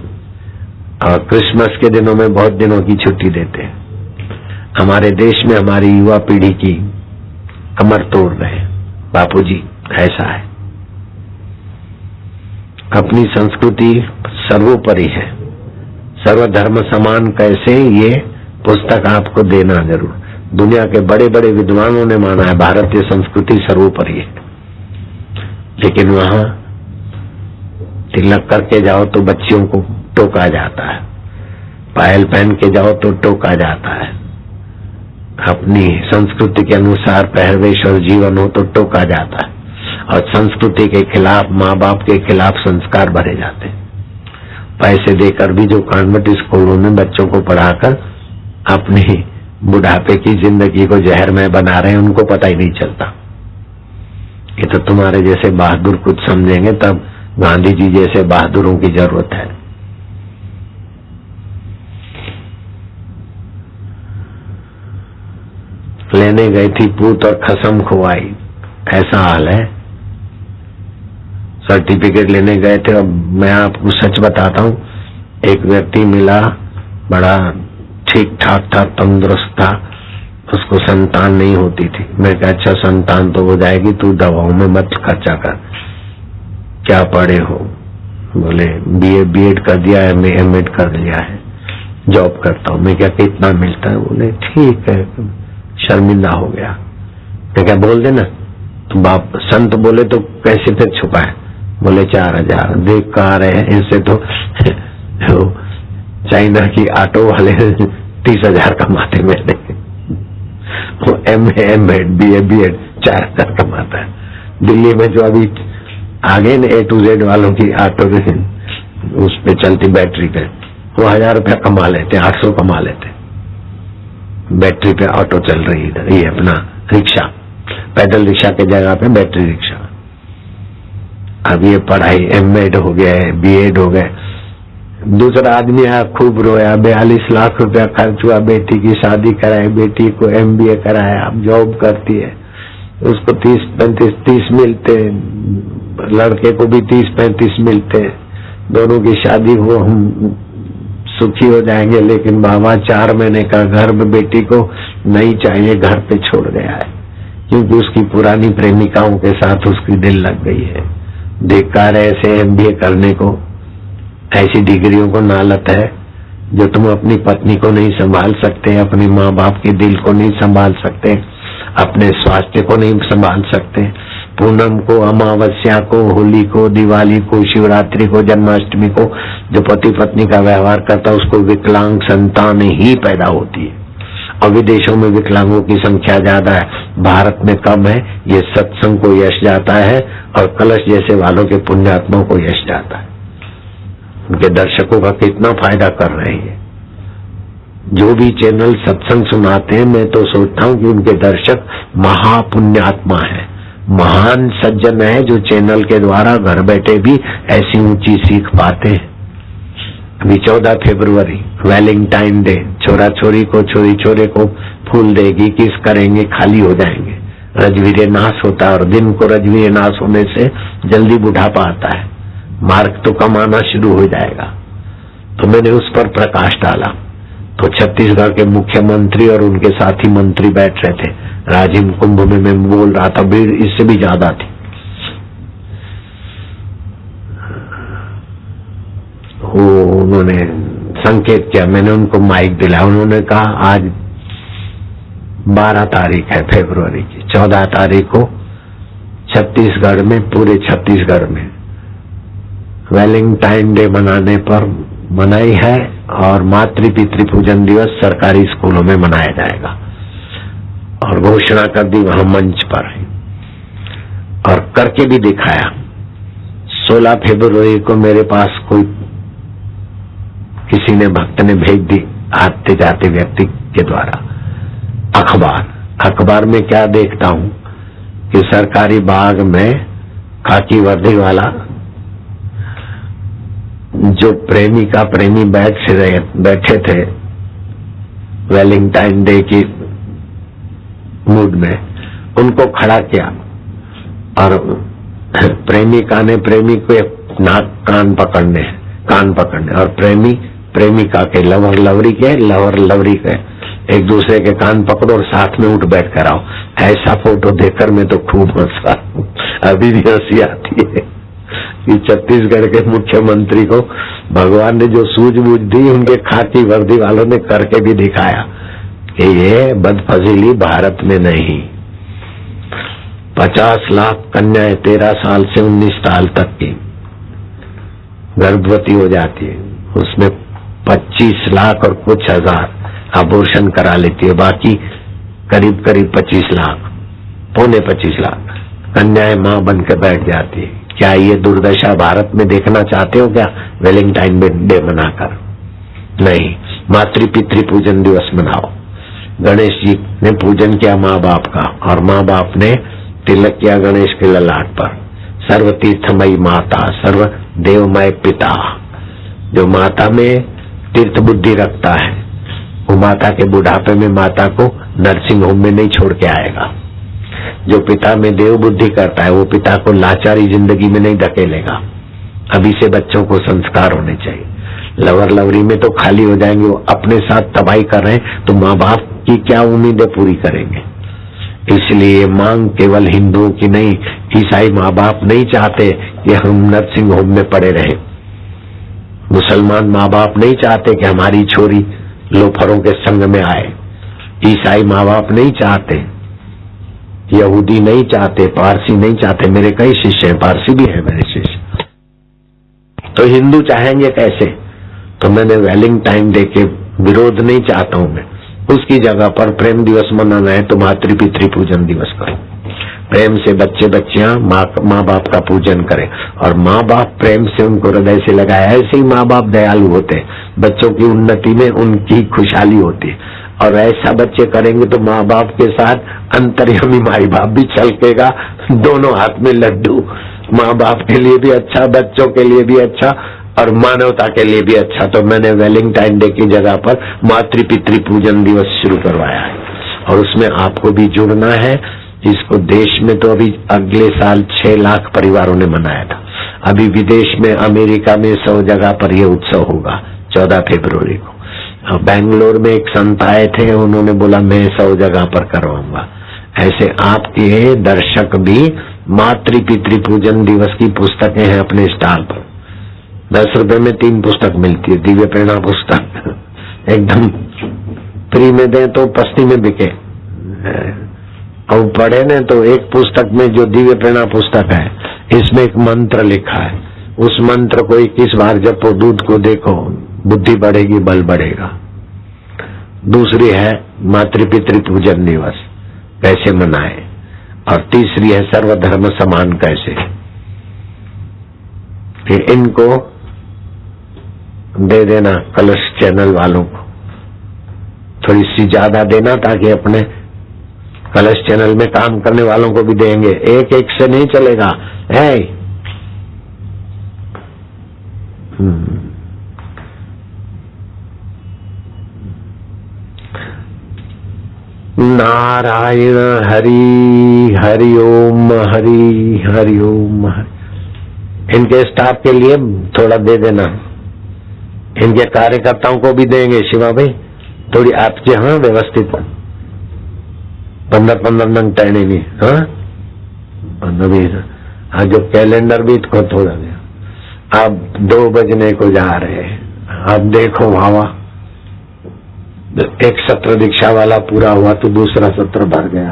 [SPEAKER 1] और क्रिसमस के दिनों में बहुत दिनों की छुट्टी देते हैं। हमारे देश में हमारी युवा पीढ़ी की कमर तोड़ रहे। बापूजी ऐसा है, अपनी संस्कृति सर्वोपरि है, सर्वधर्म समान कैसे, ये पुस्तक आपको देना जरूर। दुनिया के बड़े बड़े विद्वानों ने माना है भारतीय संस्कृति सर्वोपरि है, लेकिन वहां तिलक करके जाओ तो बच्चियों को टोका जाता है। पायल पहन के जाओ तो टोका जाता है, अपनी संस्कृति के अनुसार पहरवेश और जीवन हो तो टोका जाता है, और संस्कृति के खिलाफ, माँ बाप के खिलाफ संस्कार भरे जाते हैं। पैसे देकर भी जो कॉन्वेंट स्कूलों में बच्चों को पढ़ाकर अपनी बुढ़ापे की जिंदगी को जहरमय बना रहे हैं, उनको पता ही नहीं चलता। ये तो तुम्हारे जैसे बहादुर कुछ समझेंगे, तब गांधी जी जैसे बहादुरों की जरूरत है। लेने गई थी पूत और खसम खुआई, ऐसा हाल है। सर्टिफिकेट लेने गए थे, और मैं आपको सच बताता हूँ, एक व्यक्ति मिला, बड़ा ठीक ठाक था, तंदुरुस्त था, उसको संतान नहीं होती थी। मैं कहा अच्छा संतान तो हो जाएगी, तू दवाओं में मत खर्चा कर। क्या पढ़े हो? बोले बीए बीएड कर दिया, एमए एमएड कर लिया है, जॉब करता हूँ। मैं क्या कितना मिलता है? बोले ठीक है। शर्मिंदा हो गया। मैं क्या बोल देना, तो बाप संत बोले तो कैसे फिर छुपाए? बोले 4000। देख कहा रहे इससे तो चाइना की ऑटो वाले 30,000 कमाते मैंने, वो एमए एमएड बीए बीएड 4000 कमाता है। दिल्ली में जो अभी आगे न A to Z वालों की ऑटो उस पे चलती बैटरी पे, वो 1000 रुपया कमा लेते, 800 कमा लेते। बैटरी पे ऑटो चल रही है, ये अपना रिक्शा, पैदल रिक्शा के जगह पे बैटरी रिक्शा। अब ये पढ़ाई एमएड हो गया है, बीएड हो गए। दूसरा आदमी आया, खूब रोया, 42 लाख रुपया खर्च हुआ, बेटी की शादी कराई, बेटी को MBA कराया, अब जॉब करती है, उसको 30 मिलते, लड़के को भी 30-35 मिलते, दोनों की शादी हो, हम सुखी हो जाएंगे। लेकिन बाबा 4 महीने का गर्भ बेटी को नहीं चाहिए, घर पे छोड़ गया है, क्योंकि उसकी पुरानी प्रेमिकाओं के साथ उसकी दिल लग गई है। बेकार ऐसे MBA करने को, ऐसी डिग्रियों को नालत है जो तुम अपनी पत्नी को नहीं संभाल सकते, अपने माँ बाप के दिल को नहीं संभाल सकते, अपने स्वास्थ्य को नहीं संभाल सकते। पूनम को, अमावस्या को, होली को, दिवाली को, शिवरात्रि को, जन्माष्टमी को जो पति पत्नी का व्यवहार करता है, उसको विकलांग संतान ही पैदा होती है। और विदेशों में विकलांगों की संख्या ज्यादा है, भारत में कम है। ये सत्संग को यश जाता है, और कलश जैसे वालों के पुण्यात्माओं को यश जाता है। उनके दर्शकों का कितना फायदा कर रहे हैं। जो भी चैनल सत्संग सुनाते हैं, मैं तो सोचता हूँ कि उनके दर्शक महापुण्यात्मा है, महान सज्जन है, जो चैनल के द्वारा घर बैठे भी ऐसी ऊंची सीख पाते हैं। अभी 14 फरवरी वैलेंटाइन डे, छोरा छोरी को, छोरी छोरे को फूल देगी, किस करेंगे, खाली हो जाएंगे, रजवीरे नाश होता है। और दिन को रजवीरे नाश होने से जल्दी बुढ़ापा आता है, मार्ग तो कमाना शुरू हो जाएगा। तो मैंने उस पर प्रकाश डाला। तो छत्तीसगढ़ के मुख्यमंत्री और उनके साथी मंत्री बैठ रहे थे, राजिम कुंभ में मैं बोल रहा था, भीड़ इससे भी ज्यादा थी। वो उन्होंने संकेत किया, मैंने उनको माइक दिलाया। उन्होंने कहा आज 12 तारीख है फरवरी की, 14 तारीख को छत्तीसगढ़ में, पूरे छत्तीसगढ़ में वैलेंटाइन डे मनाने पर मनाई है, और मातृ पितृ पूजन दिवस सरकारी स्कूलों में मनाया जाएगा। और घोषणा कर दी वहां मंच पर, और करके भी दिखाया। 16 फरवरी को मेरे पास कोई किसी ने, भक्त ने भेज दी आते जाते व्यक्ति के द्वारा अखबार में क्या देखता हूं कि सरकारी बाग में खाकी वर्दी वाला जो प्रेमिका प्रेमी बैठे थे वैलेंटाइन डे की मूड में, उनको खड़ा किया, और प्रेमिका ने प्रेमी को नाक कान पकड़ने, और प्रेमी प्रेमिका के, लवर लवरी के एक दूसरे के कान पकड़ो और साथ में उठ बैठ कर आओ। ऐसा फोटो देखकर मैं तो खूब हंसा, अभी भी हंसी आती है कि छत्तीसगढ़ के मुख्यमंत्री को भगवान ने जो सूझबूझ दी, उनके खाकी वर्दी वालों ने करके भी दिखाया कि ये बदफजीली भारत में नहीं। 50 लाख कन्याएं 13 साल से 19 साल तक की गर्भवती हो जाती है, उसमें 25 लाख और कुछ हजार अबॉर्शन करा लेती है, बाकी करीब करीब 25 लाख, पौने 25 लाख कन्याएं मां बन के बैठ जाती है। क्या ये दुर्दशा भारत में देखना चाहते हो क्या वैलेंटाइन डे मनाकर? नहीं, मातृ पितृ पूजन दिवस मनाओ। गणेश जी ने पूजन किया माँ बाप का, और माँ बाप ने तिलक किया गणेश के ललाट पर। सर्व तीर्थमयी माता, सर्व देवमय पिता। जो माता में तीर्थ बुद्धि रखता है वो माता के बुढ़ापे में माता को नर्सिंग होम में नहीं छोड़ के आएगा। जो पिता में देव बुद्धि करता है वो पिता को लाचारी जिंदगी में नहीं धकेलेगा। अभी से बच्चों को संस्कार होने चाहिए। लवर लवरी में तो खाली हो जाएंगे, वो अपने साथ तबाही कर रहे हैं, तो माँ बाप की क्या उम्मीदें पूरी करेंगे? इसलिए मांग केवल हिंदुओं की नहीं, ईसाई माँ बाप नहीं चाहते कि हम नर्सिंग होम में पड़े रहे। मुसलमान माँ बाप नहीं चाहते कि हमारी छोरी लोफरों के संग में आए। ईसाई माँ बाप नहीं चाहते, यहूदी नहीं चाहते, पारसी नहीं चाहते। मेरे कई शिष्य हैं, पारसी भी है मेरे शिष्य। तो हिंदू चाहेंगे कैसे? तो मैंने वैलेंटाइन डे के विरोध नहीं चाहता हूं मैं। उसकी जगह पर प्रेम दिवस मनाना है तो मातृ पितृ पूजन दिवस करो। प्रेम से बच्चे बच्चियां माँ बाप का पूजन करें, और माँ बाप प्रेम से उनको हृदय से लगाए। ऐसे ही माँ बाप दयालु होते, बच्चों की उन्नति में उनकी खुशहाली होती है। और ऐसा बच्चे करेंगे तो माँ बाप के साथ अंतर्यामी माई बाप भी छलकेगा, दोनों हाथ में लड्डू। माँ बाप के लिए भी अच्छा, बच्चों के लिए भी अच्छा, और मानवता के लिए भी अच्छा। तो मैंने वैलेंटाइन डे की जगह पर मातृ पितृ पूजन दिवस शुरू करवाया है, और उसमें आपको भी जुड़ना है। इसको देश में तो अभी अगले साल 6 लाख परिवारों ने मनाया था। अभी विदेश में अमेरिका में 100 जगह पर यह उत्सव होगा 14 फरवरी को। बेंगलोर में एक संत आए थे, उन्होंने बोला मैं 100 जगह पर करवाऊंगा। ऐसे आपके दर्शक भी मातृ पितृ पूजन दिवस की पुस्तकें हैं अपने स्टॉल पर। 10 रुपए में 3 पुस्तक मिलती है, दिव्य प्रेरणा पुस्तक एकदम फ्री में दें तो पस्ती में बिके। और पढ़े न तो एक पुस्तक में जो दिव्य प्रेरणा पुस्तक है, इसमें एक मंत्र लिखा है। उस मंत्र को 21 बार जपो, दूध को देखो, बुद्धि बढ़ेगी, बल बढ़ेगा। दूसरी है मातृ पितृ पूजन दिवस कैसे मनाए, और तीसरी है सर्वधर्म समान कैसे। इनको दे देना कलश चैनल वालों को, थोड़ी सी ज्यादा देना, ताकि अपने कलश चैनल में काम करने वालों को भी देंगे। एक एक से नहीं चलेगा। है नारायण हरि हरि ओम हरि हरि ओम। इनके स्टाफ के लिए थोड़ा दे देना, इनके कार्यकर्ताओं को भी देंगे। शिवा भाई थोड़ी आपके यहाँ व्यवस्थित 15-15 नंग टहने नहीं। हाँ 15-20। हाँ जो कैलेंडर भी इसको थोड़ा दे। अब 2 बजने को जा रहे हैं। अब देखो भावा, एक सत्र दीक्षा वाला पूरा हुआ तो दूसरा सत्र भर गया।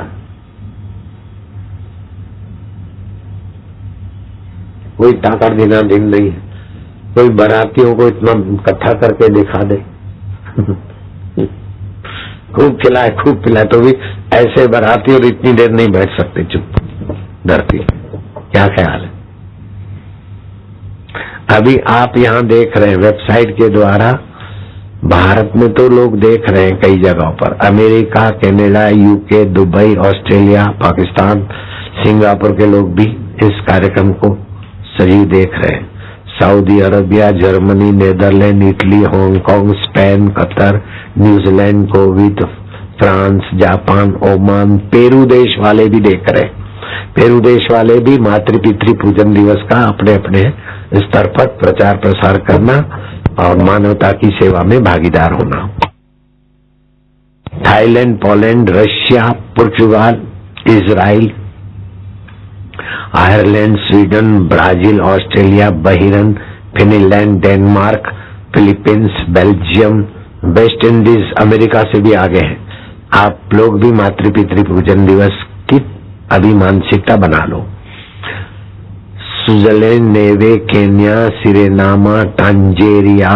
[SPEAKER 1] कोई ताकत देना दिन नहीं, कोई बारातियों को इतना इकट्ठा करके दिखा दे खूब खिलाए खूब खिलाए, तो भी ऐसे बाराती और इतनी देर नहीं बैठ सकते चुप डरती। क्या ख्याल है? अभी आप यहाँ देख रहे हैं वेबसाइट के द्वारा, भारत में तो लोग देख रहे हैं कई जगहों पर, America, Canada, UK, Dubai, Australia, Pakistan, Singapore के लोग भी इस कार्यक्रम को सजीव देख रहे हैं। Saudi Arabia, Germany, Netherland, Italy, Hong Kong, Spain, Qatar, New Zealand, Covid, France, Japan, Oman, Peru देश वाले भी देख रहे हैं। पेरू देश वाले भी मातृ पितृ पूजन दिवस का अपने अपने स्तर पर प्रचार प्रसार करना और मानवता की सेवा में भागीदार होना। थाईलैंड, पोलैंड, रशिया, पुर्तगाल, Israel, Ireland, Sweden, Brazil, Australia, Bahrain, Finland, Denmark, Philippines, Belgium, West Indies, America से भी आगे हैं। आप लोग भी मातृ पितृ पूजन दिवस की अभी मानसिकता बना लो। स्विट्जरलैंड, नेवे, केन्या, सिरेनामा, टांजेरिया,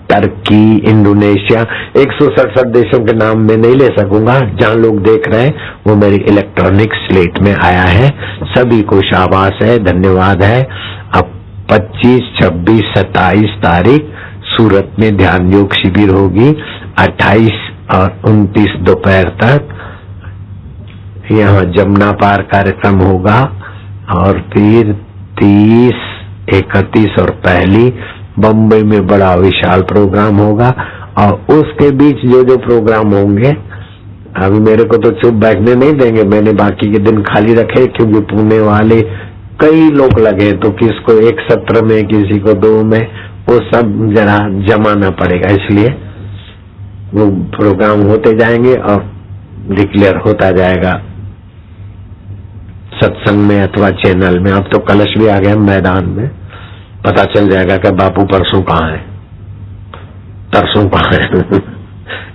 [SPEAKER 1] टर्की, इंडोनेशिया, 167 देशों के नाम मैं नहीं ले सकूंगा। जहां लोग देख रहे हैं वो मेरी इलेक्ट्रॉनिक स्लेट में आया है। सभी को शाबाश है, धन्यवाद है। अब 25, 26, 27 तारीख सूरत में ध्यान योग शिविर होगी। 28 और 29 दोपहर तक यहाँ जमुना पार कार्यक्रम होगा। और फिर 30, 31 और पहली बम्बई में बड़ा विशाल प्रोग्राम होगा। और उसके बीच जो जो प्रोग्राम होंगे, अभी मेरे को तो चुप बैठने नहीं देंगे, मैंने बाकी के दिन खाली रखे, क्योंकि पुणे वाले कई लोग लगे, तो किसको एक सत्र में, किसी को 2 में, वो सब जरा जमाना पड़ेगा। इसलिए वो प्रोग्राम होते जाएंगे और डिक्लेयर होता जाएगा सत्संग में अथवा चैनल में। अब तो कलश भी आ गया मैदान में, पता चल जाएगा कि बापू परसों कहाँ है, तरसों कहाँ है।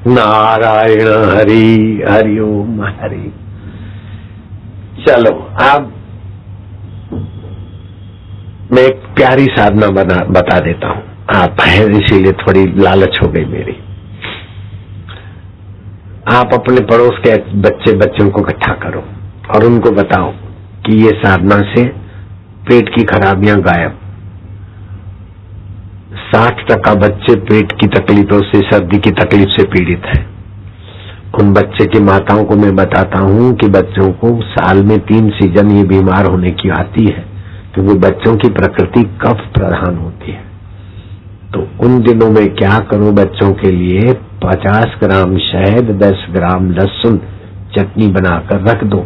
[SPEAKER 1] नारायण हरि, हरिओम हरि। चलो अब मैं एक प्यारी साधना बता देता हूँ। आप हैं इसीलिए थोड़ी लालच हो गई मेरी। आप अपने पड़ोस के बच्चों को इकट्ठा करो और उनको बताओ कि ये साधना से पेट की खराबियां गायब। 60% बच्चे पेट की तकलीफों से, सर्दी की तकलीफ से पीड़ित हैं। उन बच्चे की माताओं को मैं बताता हूं कि बच्चों को साल में 3 सीजन ये बीमार होने की आती है, क्योंकि बच्चों की प्रकृति कफ प्रधान होती है। तो उन दिनों में क्या करो, बच्चों के लिए 50 ग्राम शहद, 10 ग्राम लहसुन चटनी बनाकर रख दो।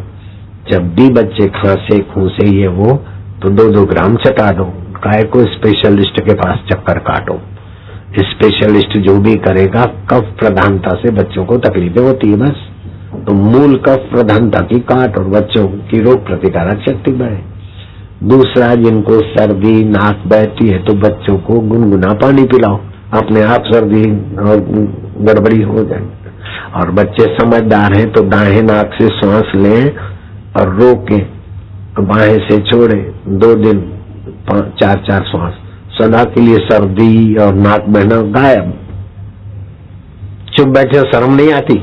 [SPEAKER 1] जब भी बच्चे खांसे खूंसे ये वो, तो 2-2 ग्राम चटा दो। काय को स्पेशलिस्ट के पास चक्कर काटो। स्पेशलिस्ट जो भी करेगा, कफ प्रधानता से बच्चों को तकलीफें होती है बस, तो मूल कफ प्रधानता की काट और बच्चों की रोग प्रतिकारक शक्ति बढ़े। दूसरा, जिनको सर्दी नाक बहती है तो बच्चों को गुनगुना पानी पिलाओ, अपने आप सर्दी और गड़बड़ी हो जाए। और बच्चे समझदार हैं तो दाएं नाक से सांस लें और रोकें, बाएं से छोड़े, 2 दिन 4-4 श्वास, सदा के लिए सर्दी और नाक बहना गायब। चुप बैठे, शर्म नहीं आती?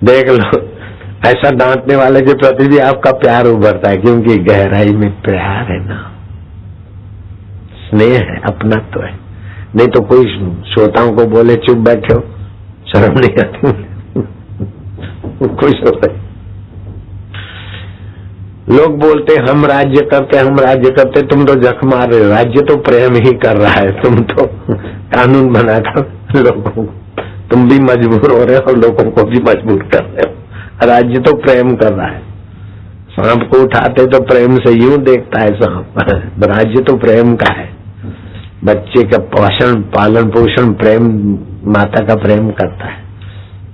[SPEAKER 1] देख लो, ऐसा डांटने वाले के प्रति भी आपका प्यार उभरता है, क्योंकि गहराई में प्यार है ना, स्नेह है, अपनत्व है। नहीं तो कोई श्रोताओं को बोले चुप बैठे हो, शर्म नहीं आती? खुश होते। लोग बोलते हम राज्य करते, हम राज्य करते, तुम तो जख मार रहे हो। राज्य तो प्रेम ही कर रहा है, तुम तो कानून बनाकर लोगों को, तुम भी मजबूर हो रहे हो और लोगों को भी मजबूर कर रहे हो। राज्य तो प्रेम कर रहा है। सांप को उठाते तो प्रेम से यूं देखता है सांप, राज्य तो प्रेम का है। बच्चे का पोषण, पालन पोषण प्रेम, माता का प्रेम करता है,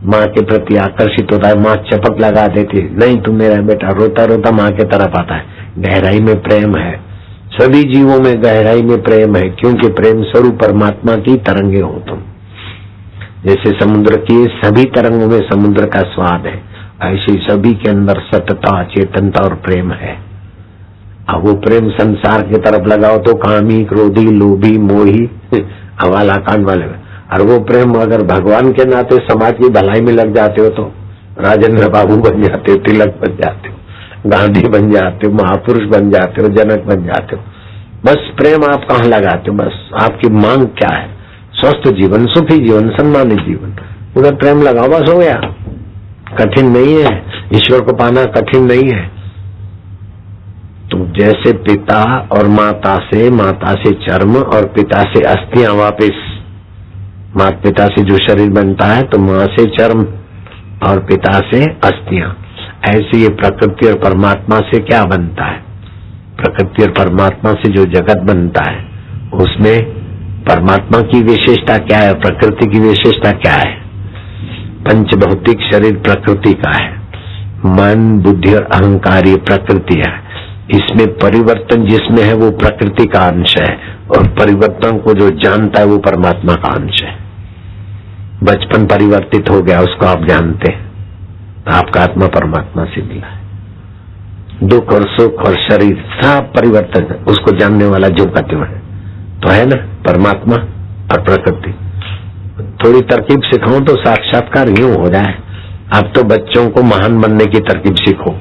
[SPEAKER 1] माँ के प्रति आकर्षित होता है। माँ चपक लगा देती है, नहीं तू मेरा बेटा, रोता रोता माँ के तरफ आता है। गहराई में प्रेम है, सभी जीवों में गहराई में प्रेम है, क्योंकि प्रेम स्वरूप परमात्मा की तरंगे हो तुम। जैसे समुद्र की सभी तरंगों में समुद्र का स्वाद है, ऐसे सभी के अंदर सतता, चेतनता और प्रेम है। अब वो प्रेम संसार की तरफ लगाओ तो कामी, क्रोधी, लोभी, मोही, हवाला कान वाले। और वो प्रेम अगर भगवान के नाते समाज की भलाई में लग जाते हो तो राजेंद्र बाबू बन जाते हो, तिलक बन जाते हो, गांधी बन जाते हो, महापुरुष बन जाते हो, जनक बन जाते हो। बस प्रेम आप कहाँ लगाते हो? बस आपकी मांग क्या है? स्वस्थ जीवन, सुखी जीवन, सम्मानित जीवन, उधर प्रेम लगाओ, बस हो गया। कठिन नहीं है, ईश्वर को पाना कठिन नहीं है। तो जैसे पिता और माता से चर्म और पिता से अस्थियां वापिस, माता पिता से जो शरीर बनता है तो माँ से चर्म और पिता से अस्थियां, ऐसे ये प्रकृति और परमात्मा से क्या बनता है? प्रकृति और परमात्मा से जो जगत बनता है उसमें परमात्मा की विशेषता क्या है, प्रकृति की विशेषता क्या है? पंच भौतिक शरीर प्रकृति का है, मन, बुद्धि और अहंकार ये प्रकृति है। इसमें परिवर्तन जिसमें है वो प्रकृति का अंश है, और परिवर्तन को जो जानता है वो परमात्मा का अंश है। बचपन परिवर्तित हो गया, उसको आप जानते हैं, आपका आत्मा परमात्मा से मिला है। दुख और सुख और शरीर सब परिवर्तन है, उसको जानने वाला जो का त्यों है। तो है ना परमात्मा और प्रकृति। थोड़ी तरकीब सिखाऊं तो साक्षात्कार यूं हो जाए। अब तो बच्चों को महान बनने की तरकीब सीखो।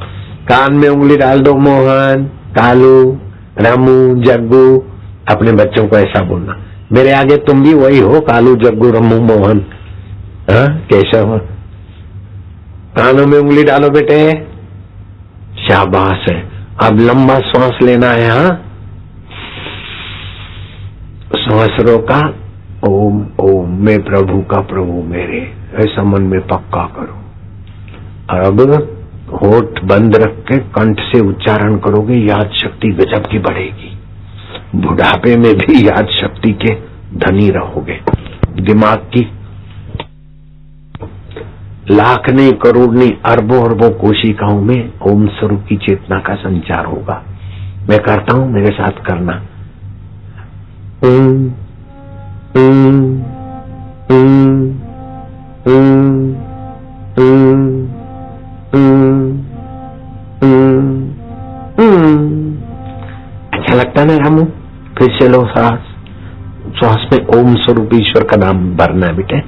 [SPEAKER 1] कान में उंगली डाल दो, मोहन, कालू, रामू, जग्गू। अपने बच्चों को ऐसा बोलना, मेरे आगे तुम भी वही हो, कालू, जग्गू, रामू, मोहन, केशव। कानों में उंगली डालो बेटे, शाबाश है। अब लंबा श्वास लेना है। श्वास रोका, ओम ओम, मैं प्रभु का प्रभु मेरे, ऐसा मन में पक्का करो। और अब होठ बंद रख के कंठ से उच्चारण करोगे, याद शक्ति गजब की बढ़ेगी। बुढ़ापे में भी याद शक्ति के धनी रहोगे। दिमाग की लाख नहीं, करोड़ नहीं, अरबों अरबों कोशिकाओं में ओम स्वरूप की चेतना का संचार होगा। मैं करता हूं, मेरे साथ करना। अच्छा लगता ना रामू? फिर से लो सांस। श्वास में ओम स्वरूप ईश्वर का नाम भरना है बेटे।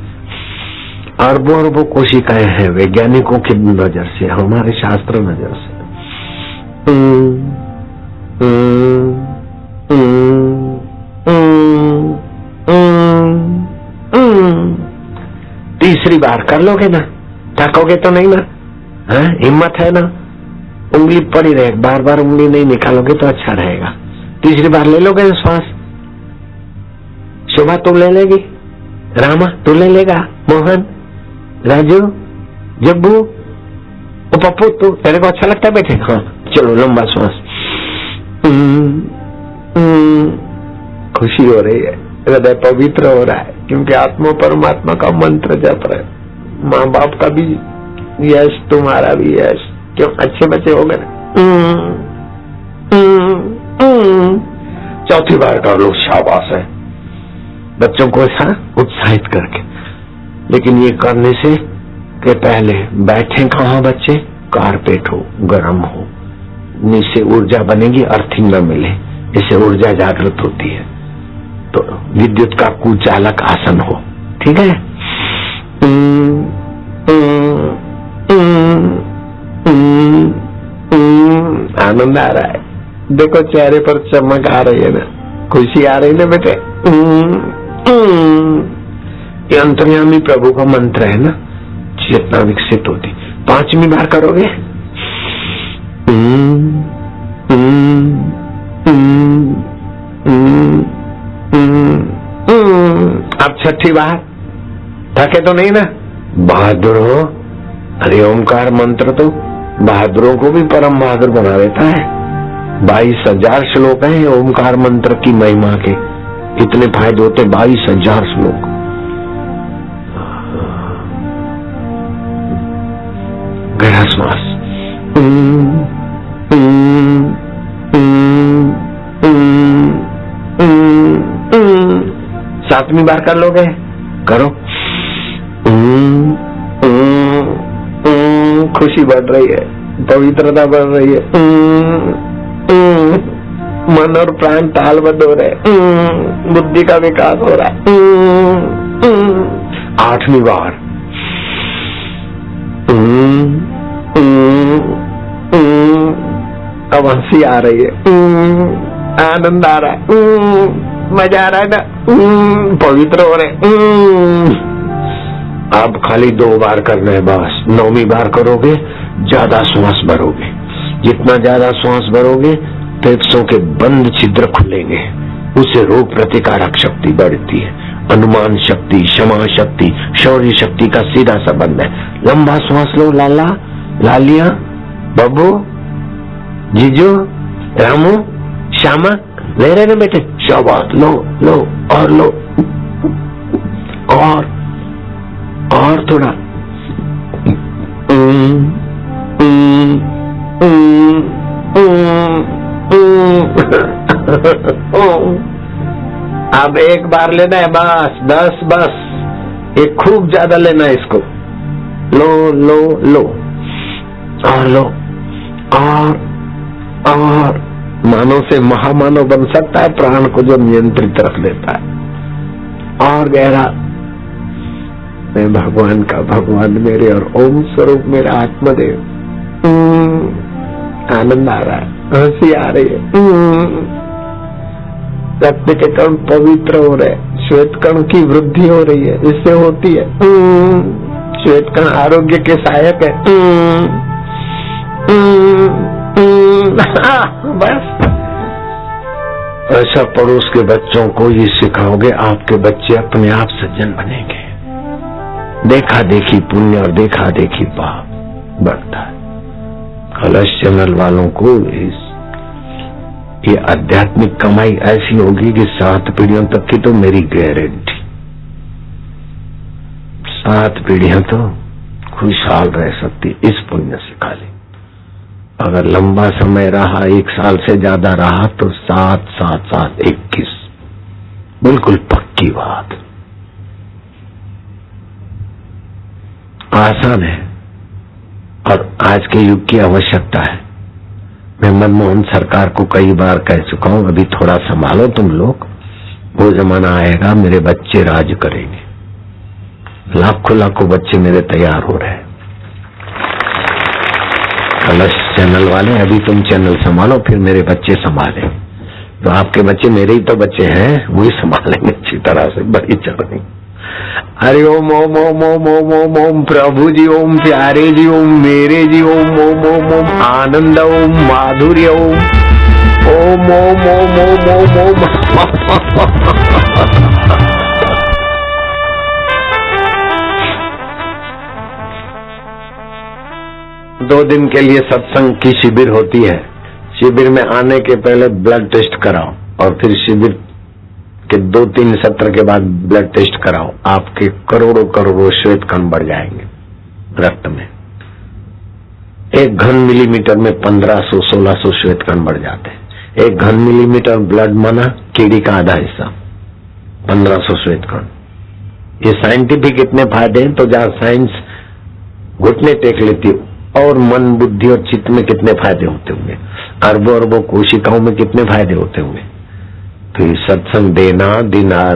[SPEAKER 1] अरबों अरबों कोशिकाएं हैं वैज्ञानिकों की नजर से, हमारे शास्त्र नजर से। तीसरी बार कर लोगे ना? थकोगे तो नहीं ना? हिम्मत है ना? उंगली पड़ी रहे, बार बार उंगली नहीं निकालोगे तो अच्छा रहेगा। तीसरी बार ले लोगे श्वास? शोभा तू ले लेगी? रामा तू ले लेगा? मोहन, राजू, जब्बू, ओ पप्पू, तू, तेरे को अच्छा लगता है बैठे? हाँ चलो लंबा श्वास। खुशी हो रही है, हृदय पवित्र हो रहा है, क्योंकि आत्मा परमात्मा का मंत्र जप रहे। माँ बाप का भी यश, तुम्हारा भी यश। क्यों? अच्छे बच्चे हो गए। चौथी बार कर लो, शाबाश है। बच्चों को ऐसा उत्साहित करके। लेकिन ये करने से के पहले बैठे कहाँ बच्चे? कारपेट हो, गर्म हो, नीचे ऊर्जा बनेगी, अर्थिंग न मिले, इससे ऊर्जा जागृत होती है। तो विद्युत का कुचालक आसन हो, ठीक है? आनंद आ रहा है, देखो चेहरे पर चमक आ रही है ना, खुशी आ रही ना बेटे। ये अंतर्यामी प्रभु का मंत्र है ना, चेतना विकसित होती। पांचवी बार करोगे। अब छठी बार। थके तो नहीं ना? बहादुर हो। अरे ओमकार मंत्र तो बहादुरों को भी परम बहादुर बना देता है। 22,000 श्लोक हैं ओमकार मंत्र की महिमा के। इतने फायदे होते, 22,000 श्लोक। गहरा श्वास। सातवीं बार कर लोगे? करो। खुशी बढ़ रही है, पवित्रता बढ़ रही है, मन और प्राण तालबद्ध हो रहे, बुद्धि का विकास हो रहा है। आठवीं बार। अब हंसी आ रही है, आनंद आ रहा है, मजा आ रहा है ना, पवित्र हो रहे। अब खाली 2 बार करना है बस। 9वीं बार करोगे, ज्यादा श्वास भरोगे। जितना ज्यादा श्वास भरोगे, फेफड़ों के बंद छिद्र खुलेंगे, उससे रोग प्रतिकारक शक्ति बढ़ती है। अनुमान शक्ति, क्षमा शक्ति, शौर्य शक्ति का सीधा संबंध है। लंबा श्वास लो। लाला, लालिया, बब्बू, जीजू, रामू, श्यामा, ले रहे ना बेटे? शाबाश, लो लो और लो, और थोड़ा। अब एक बार लेना है बस, 10 बस। ये खूब ज्यादा लेना है इसको। लो लो लो, और लो, और और मानव से महामानव बन सकता है प्राण को जो नियंत्रित रख लेता है। और गहरा मैं भगवान का, भगवान मेरे और ओम स्वरूप मेरा आत्मदेव। आनंद आ रहा है, हंसी आ रही है, रक्त के कण पवित्र हो रहे, श्वेत कण की वृद्धि हो रही है, इससे होती है। श्वेत कण आरोग्य के सहायक है। बस ऐसा पड़ोस के बच्चों को ये सिखाओगे, आपके बच्चे अपने आप सज्जन बनेंगे। देखा देखी पुण्य और देखा देखी पाप बढ़ता है। कलश चैनल वालों को ये आध्यात्मिक कमाई ऐसी होगी कि 7 पीढ़ियों तक की तो मेरी गारंटी। 7 पीढ़ियां तो खुशहाल रह सकती इस पुण्य से खाली। अगर लंबा समय रहा, 1 साल से ज्यादा रहा, तो 7, 7, 7, 21 बिल्कुल पक्की बात। आसान है और आज के युग की आवश्यकता है। मैं मनमोहन सरकार को कई बार कह चुका हूं, अभी थोड़ा संभालो तुम लोग, वो जमाना आएगा मेरे बच्चे राज करेंगे। लाखों लाखों बच्चे मेरे तैयार हो रहे हैं। कलश चैनल वाले, अभी तुम चैनल संभालो, फिर मेरे बच्चे संभालेंगे। तो आपके बच्चे मेरे ही तो बच्चे हैं, वही संभालेंगे अच्छी तरह से, बड़ी चलेंगे। हरि ओम ओम ओम ओम ओम ओम ओम प्रभु जी ओम, प्यारे जी ओम, मेरे जी ओम ओम ओम ओम, आनंद ओम, माधुर्य ओम, ओम ओम ओम ओम ओम ओम। 2 दिन के लिए सत्संग की शिविर होती है। शिविर में आने के पहले ब्लड टेस्ट कराओ और फिर शिविर के 2-3 सत्र के बाद ब्लड टेस्ट कराओ। आपके करोड़ों करोड़ों श्वेत कण बढ़ जाएंगे रक्त में। 1 घन मिलीमीटर में 1500-1600 श्वेत कण बढ़ जाते हैं। 1 घन मिलीमीटर ब्लड माना कीड़ी का आधा हिस्सा, 1500 श्वेत कण। ये साइंटिफिक इतने फायदे हैं, तो जहां साइंस घुटने टेक लेती और मन, बुद्धि और चित्त में कितने फायदे होते होंगे, अरबों अरबों कोशिकाओं में कितने फायदे होते होंगे। फिर सत्संग देना,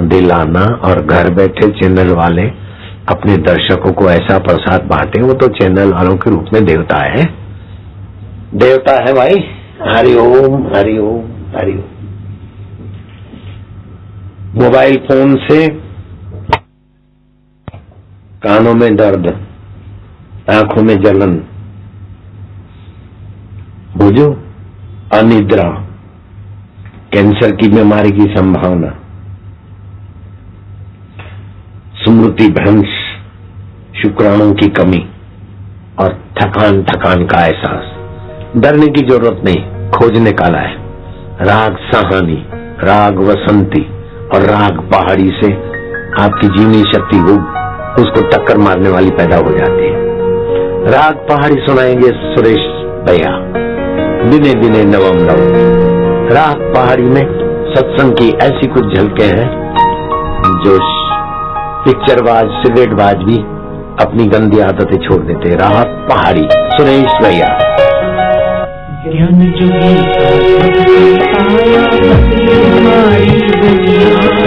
[SPEAKER 1] दिलाना और घर बैठे चैनल वाले अपने दर्शकों को ऐसा प्रसाद बांटे, वो तो चैनल वालों के रूप में देवता है। देवता है भाई। हरि ओम हरि ओम हरि ओम। मोबाइल फोन से कानों में दर्द, आंखों में जलन, बुझो, अनिद्रा, कैंसर की बीमारी की संभावना, स्मृति भ्रंश, शुक्राणुओं की कमी और थकान का एहसास। डरने की जरूरत नहीं, खोज निकाला है। राग साहानी, राग वसंती और राग पहाड़ी से आपकी जीवनी शक्ति वो उसको टक्कर मारने वाली पैदा हो जाती है। राग पहाड़ी सुनाएंगे सुरेश भैया, दिने दिने नवम नव। राग पहाड़ी में सत्संग की ऐसी कुछ झलकें हैं जो पिक्चरबाज, सिगरेटबाज भी अपनी गंदी आदतें छोड़ देते। राग पहाड़ी, सुरेश भैया।
[SPEAKER 2] ज्ञान जोगी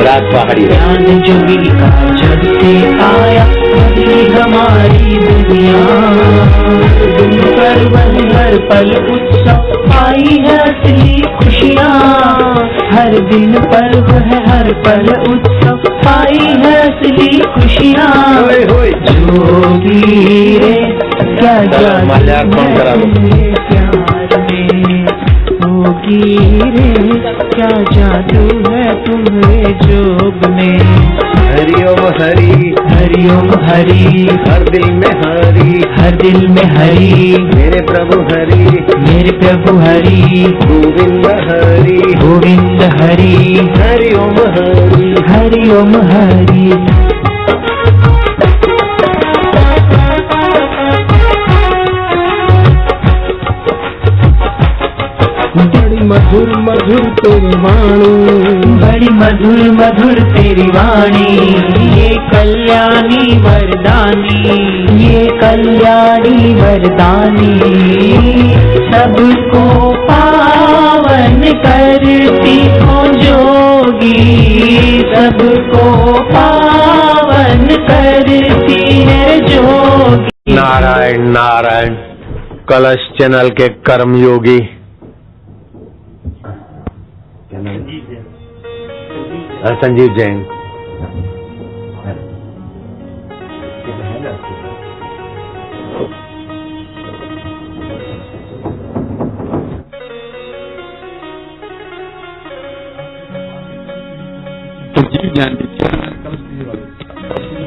[SPEAKER 1] राग पहाड़ी,
[SPEAKER 2] ज्ञान जोगी का जब से आया हमारी दुनिया। दिन पर वह हर पल उत्सव आई है असली खुशियाँ। हर दिन पर वह हर पल उत्सव आई है असली खुशियाँ। जोगी रे क्या
[SPEAKER 1] मजाक कौन करा
[SPEAKER 2] जोगी रे क्या जादू है तुम्हारे जोग में।
[SPEAKER 1] हरि ओम हरि,
[SPEAKER 2] हरि ओम हरि,
[SPEAKER 1] हर दिल में हरि,
[SPEAKER 2] हर दिल में हरि,
[SPEAKER 1] मेरे प्रभु हरि,
[SPEAKER 2] मेरे प्रभु हरि,
[SPEAKER 1] गोविंद हरि,
[SPEAKER 2] गोविंद हरि,
[SPEAKER 1] हरि ओम हरि,
[SPEAKER 2] हरि ओम हरि।
[SPEAKER 1] बड़ी मधुर मधुर तेरी वाणी,
[SPEAKER 2] बड़ी मधुर मधुर तेरी वाणी। ये कल्याणी वरदानी, ये कल्याणी वरदानी, सबको पावन करती हो जोगी, सबको पावन करती है जोगी।
[SPEAKER 1] नारायण नारायण। कलश चैनल के कर्मयोगी संजीव जैन।
[SPEAKER 3] संजीव जैन जी,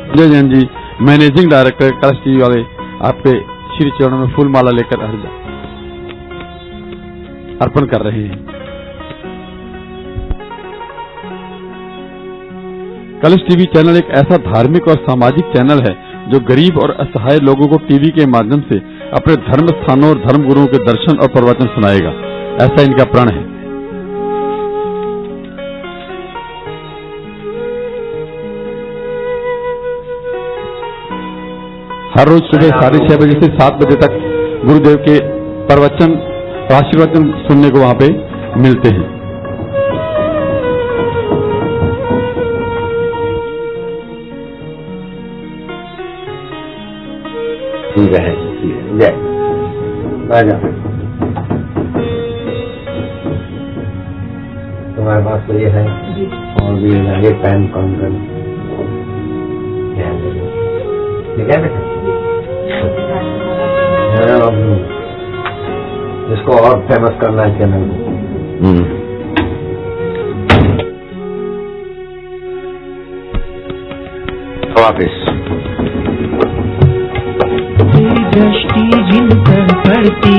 [SPEAKER 3] संजय जैन जी, मैनेजिंग डायरेक्टर कलश टीवी वाले, आपके श्री चरणों में फूल माला लेकर अर्पण कर रहे हैं। कलश टीवी चैनल एक ऐसा धार्मिक और सामाजिक चैनल है जो गरीब और असहाय लोगों को टीवी के माध्यम से अपने धर्म स्थानों और धर्म गुरुओं के दर्शन और प्रवचन सुनाएगा, ऐसा इनका प्रण है। हर रोज सुबह 6:30 बजे से 7 बजे तक गुरुदेव के प्रवचन आशीर्वचन सुनने को वहां पे मिलते हैं।
[SPEAKER 1] जय राजा, तुम्हारे पास तो ये है और भी ये पैन कौन कर, ठीक है बेटा? इसको और फेमस करना है चैनल को। वापिस
[SPEAKER 2] तेरी दृष्टि जिन पर पड़ती,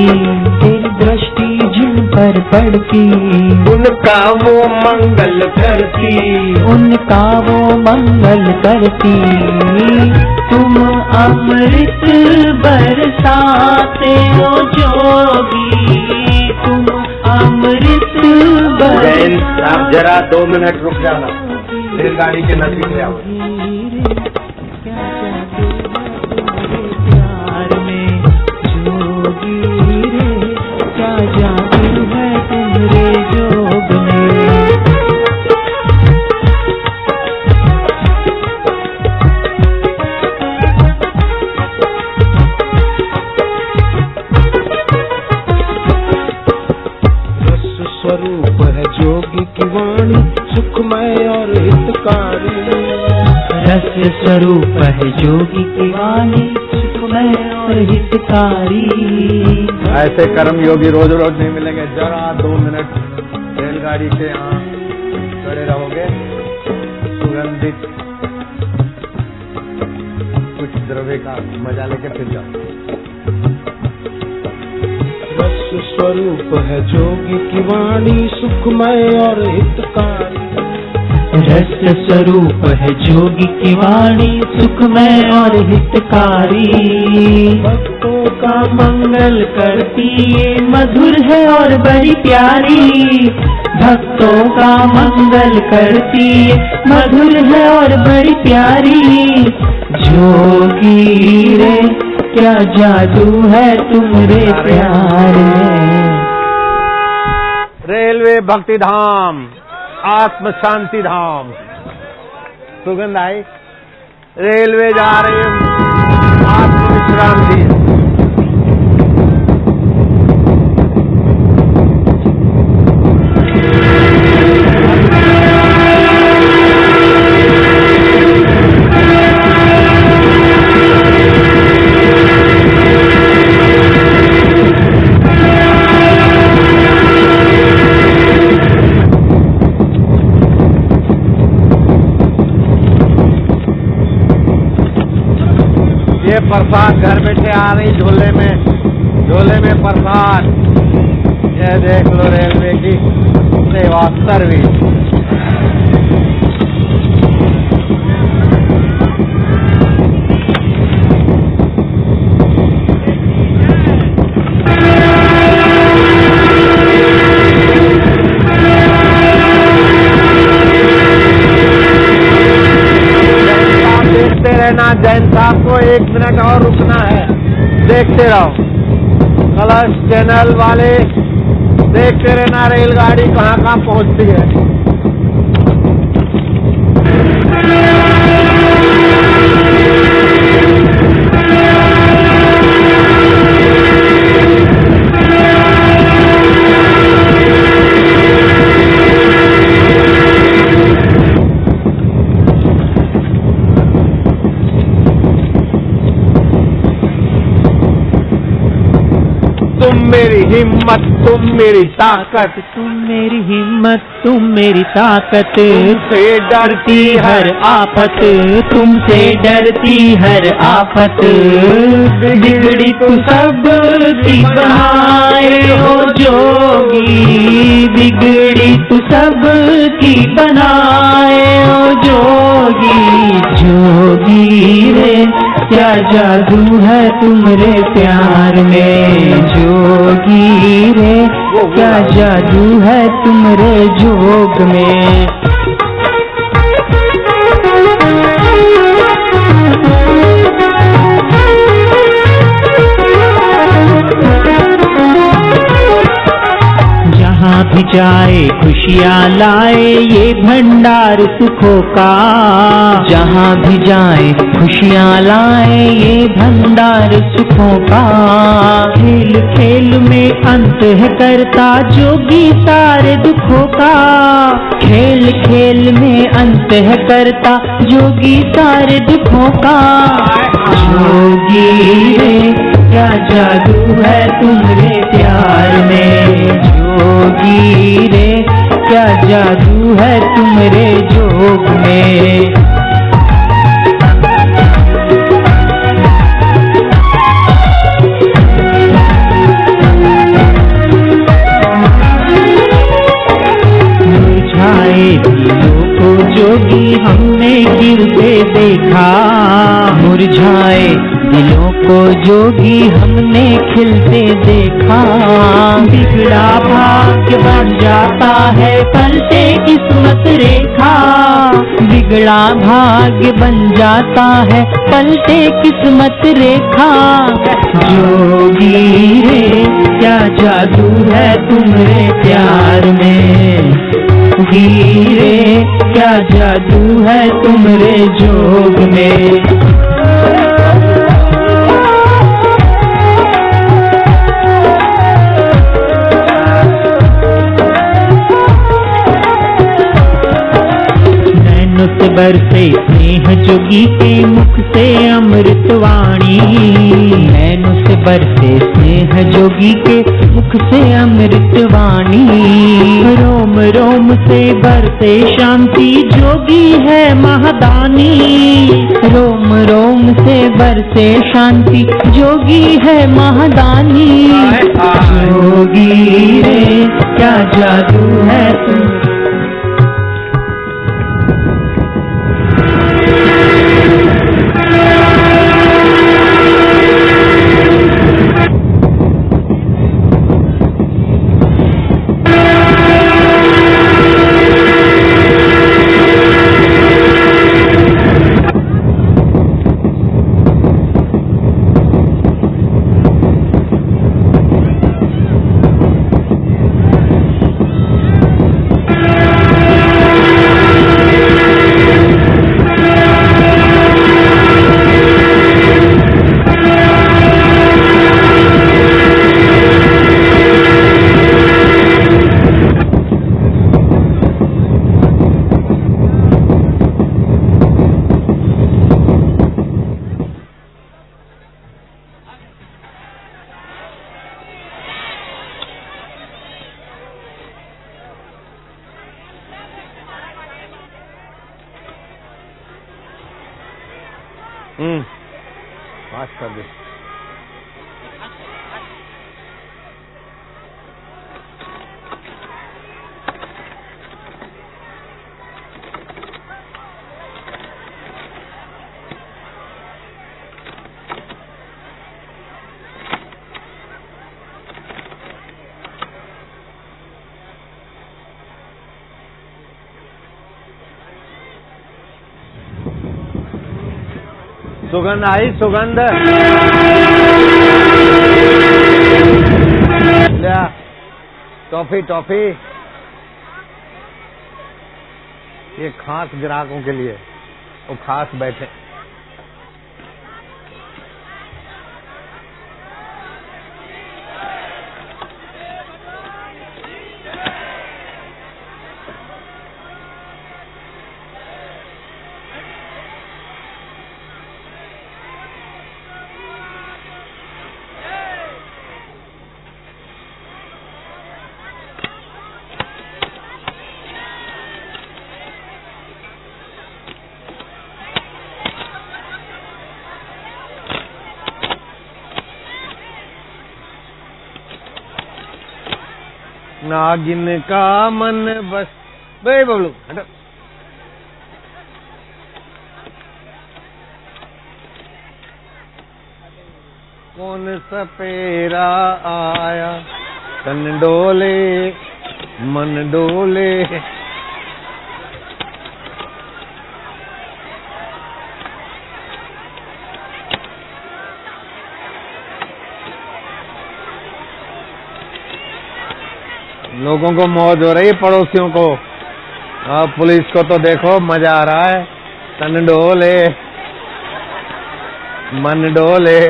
[SPEAKER 2] तेरी दृष्टि जिन पर पड़ती,
[SPEAKER 1] उनका वो मंगल करती,
[SPEAKER 2] उनका वो मंगल करती। तुम अमृत बरसाते हो जोगी, तुम अमृत बरसाते।
[SPEAKER 1] आप जरा 2 मिनट रुक जाना, रेलगाड़ी के नजदीक ले आओ।
[SPEAKER 2] प्यार में जोगी रे, क्या जादू है तुम्हारे जोग में।
[SPEAKER 4] स्वरूप है जोगी की वाणी, सुखमय और हितकारी।
[SPEAKER 2] रस स्वरूप है जोगी की वाणी, सुखमय और हितकारी।
[SPEAKER 3] ऐसे कर्म योगी रोज रोज नहीं मिलेंगे। जरा 2 मिनट रेलगाड़ी के यहाँ खड़े रहोगे, सुगंधित कुछ द्रव्य का मजा लेके फिर जाओ।
[SPEAKER 4] रस स्वरूप है जोगी की वाणी, सुखमय और हितकारी।
[SPEAKER 2] रस स्वरूप है जोगी की वाणी, सुखमय और हितकारी।
[SPEAKER 4] भक्तों
[SPEAKER 2] का मंगल करती, ये मधुर है और बड़ी प्यारी। भक्तों का मंगल करती, ये मधुर है और बड़ी प्यारी। जोगी रे, क्या जादू है तुम्हारे प्यार में।
[SPEAKER 1] रेलवे भक्ति धाम, आत्म शांति धाम। सुगंध आई, रेलवे जा रही है आत्म विश्रांति। ये प्रसाद घर बैठे आ रही झोले में प्रसाद। ये देख लो रेलवे की सेवा सर्विस। रहना, जैन साहब को 1 मिनट और रुकना है। देखते रहो कलश चैनल वाले, देखते रहना रेलगाड़ी कहाँ कहाँ पहुँचती है। तुम मेरी हिम्मत, तुम मेरी ताकत,
[SPEAKER 2] तुम मेरी हिम्मत, तुम मेरी ताकत,
[SPEAKER 1] तुमसे डरती
[SPEAKER 2] हर आफत, तुमसे डरती हर आफत। बिगड़ी तू सब की बनाए हो जोगी, बिगड़ी तू सब की बनाए हो जोगी। जोगी रे क्या जादू है तुम्हारे प्यार में, जोगी रे क्या जादू है तुम्हारे जोग में। जहाँ भी जाए खुशियाँ लाए ये भंडार सुखों का, जहाँ भी जाए खुशियाँ लाए ये भंडार सुखों का। खेल खेल में अंत है करता जोगी सारे दुखों का, खेल खेल में अंत है करता जोगी सारे दुखों का। जोगी रे क्या जादू है तुम्हारे प्यार में, जोगी रे क्या जादू है तुम्हारे जोग में। मुरझाए दिलों को जोगी हमने गिरते देखा, मुरझाए दिलों को जोगी हमने खिलते देखा। बिगड़ा भाग्य बन जाता है पलटे किस्मत रेखा, बिगड़ा भाग्य बन जाता है पलटे किस्मत रेखा। जोगी रे क्या जादू है तुम्हारे प्यार में, हीरे क्या जादू है तुम्हारे जोग में। से बरसे स्नेह जोगी के मुख से अमृतवाणी, नैनों से बरसे स्नेह जोगी के मुख से अमृतवाणी। रोम रोम से बरसे शांति जोगी है महादानी, रोम रोम से बरसे शांति जोगी है महादानी। जोगी रे क्या जादू है तुम,
[SPEAKER 1] पास कर दे। सुगंध आई, सुगंध। लिया टॉफी टॉफी। ये खास ग्राहकों के लिए, वो खास बैठे। नागिन का मन बस। बे बबलू हटो। कौन सपेरा आया, तन डोले मन डोले। लोगों को मौज हो रही है, पड़ोसियों को। पुलिस को तो देखो मजा आ रहा है। तन डोले मन डोले।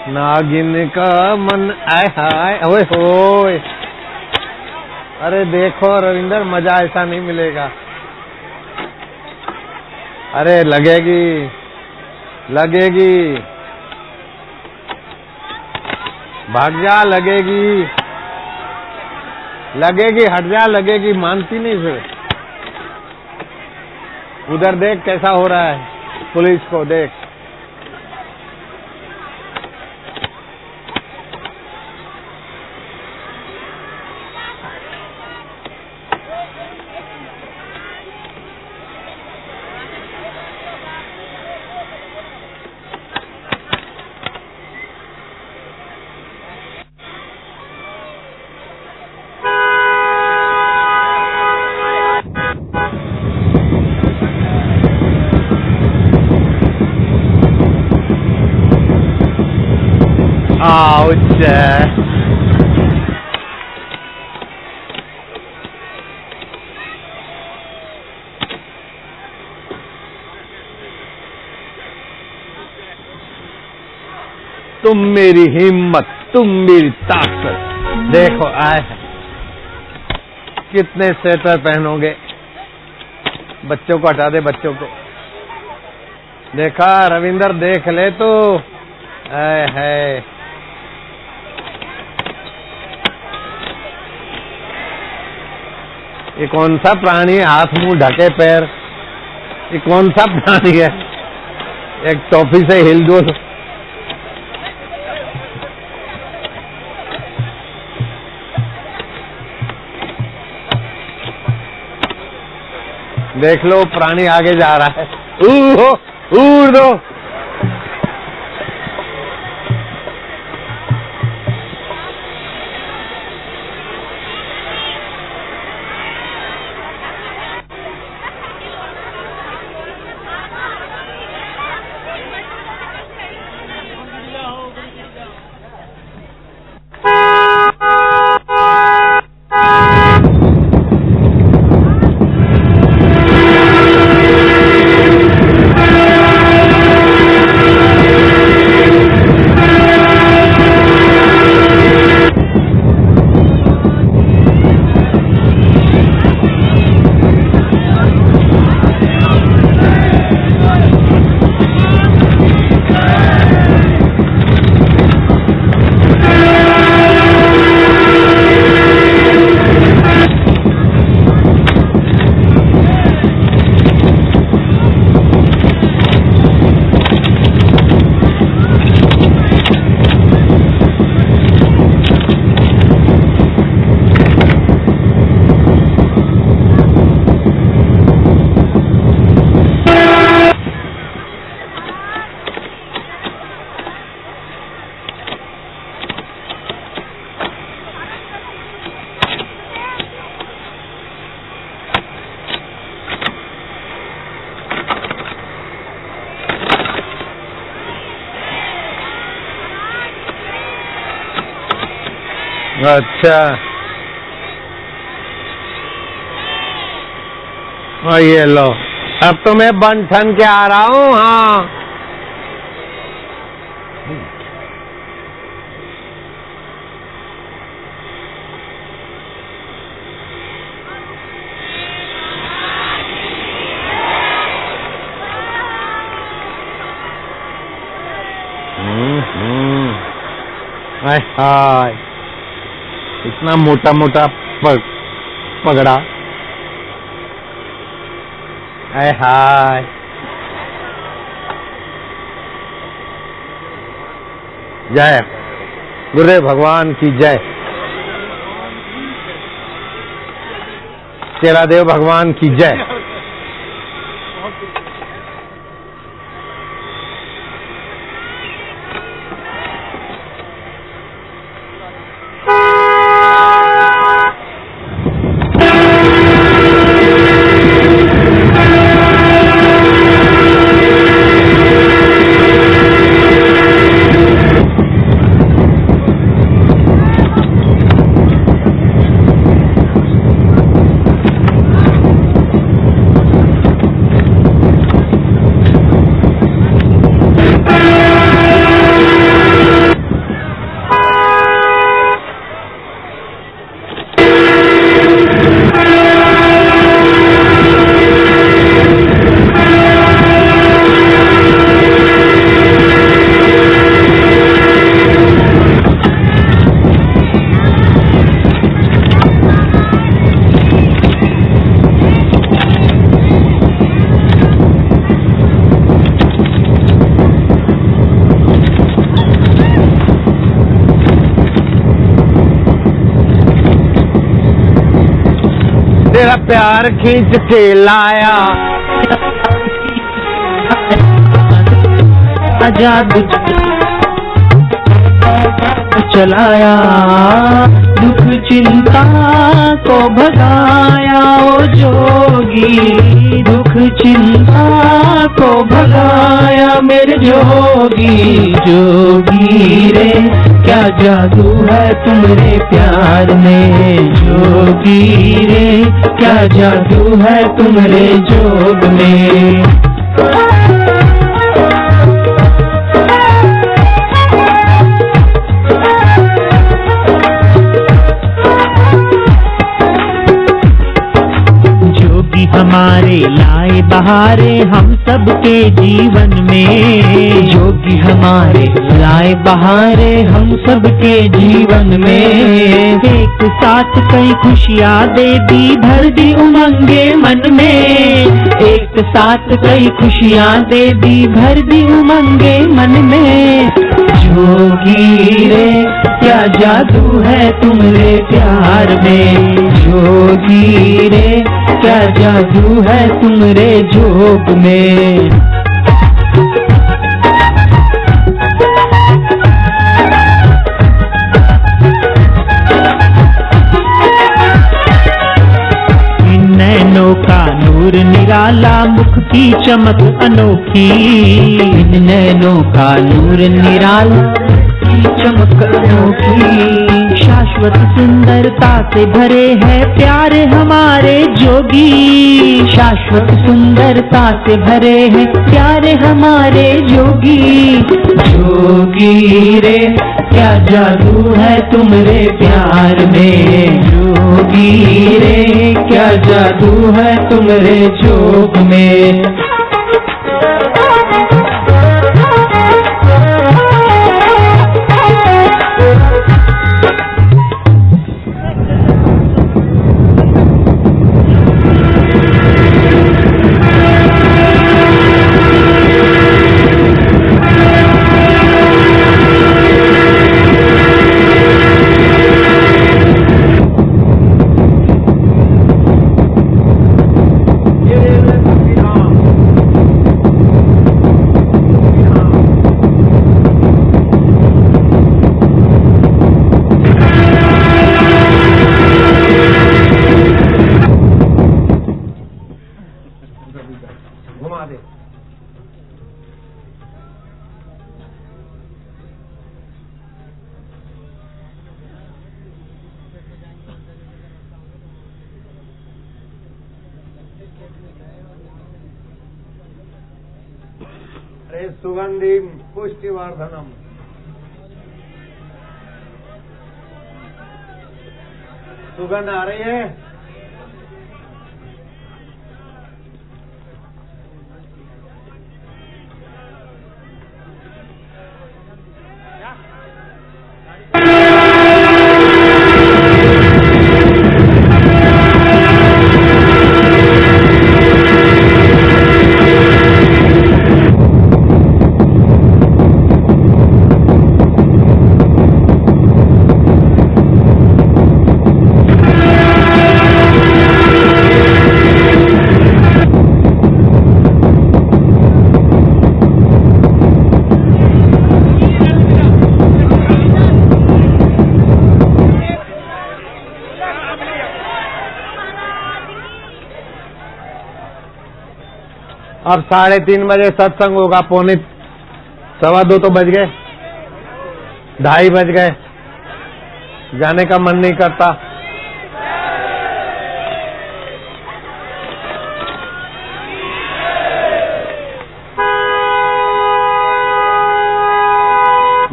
[SPEAKER 1] नागिन का मन आय हाय ओए होए। अरे देखो रविंदर, मजा ऐसा नहीं मिलेगा। अरे लगेगी लगेगी, भाग जा, लगेगी लगेगी, हट जा, लगेगी। मानती नहीं फिर। उधर देख कैसा हो रहा है, पुलिस को देख। Ouch! तुम मेरी हिम्मत, तुम मेरी ताकत। देखो आए हैं। कितने स्वेटर पहनोगे? बच्चों को हटा दे, बच्चों को। देखा रविंदर, देख ले तो। है ये कौन सा प्राणी है? हाथ मुंह ढके पैर। ये कौन सा प्राणी है? एक टॉफी से हिल दो। देख लो, प्राणी आगे जा रहा है। उड़ दो। अच्छा, ये लो, अब तो मैं बन ठन के आ रहा हूँ। हाँ, हाय हाय, इतना मोटा मोटा पगड़ा, हाय हाय। जय गुरुदेव भगवान की जय, केलादेव भगवान की जय। तेरा प्यार खींच के लाया,
[SPEAKER 2] जादू चलाया, दुख चिंता को भगाया ओ जोगी, दुख चिंता को भगाया मेरे जोगी। जोगी रे क्या जादू है तुम्हारे प्यार में, जोगी रे क्या जादू है तुम्हारे जोग में। हमारे लाए बहारे हम सबके जीवन में, जोगी हमारे लाए बहारे हम सबके जीवन में। एक साथ कई खुशियाँ दे दी, भर दी उमंगे मन में, एक साथ कई खुशियाँ दे दी, भर दी उमंगे मन में। जोगी रे क्या जादू है तुम्हारे प्यार में, जोगी रे क्या जादू है तुम्हारे जोग में। नैनों का नूर निराला, मुख की चमक अनोखी, इन नैनों का नूर निराला, चमक अनोखी। शाश्वत सुंदरता से भरे है प्यारे हमारे जोगी, शाश्वत सुंदरता से भरे हैं प्यारे हमारे जोगी। जोगी रे क्या जादू है तुम्हारे प्यार में, जोगी रे क्या जादू है तुम्हारे जोग में।
[SPEAKER 1] अरे सुगंधि पुष्टिवर्धनम। सुगंध आ रही है? अब 3:30 बजे सत्संग होगा, 1:15 तो बज गए, 2:30 बज गए, जाने का मन नहीं करता।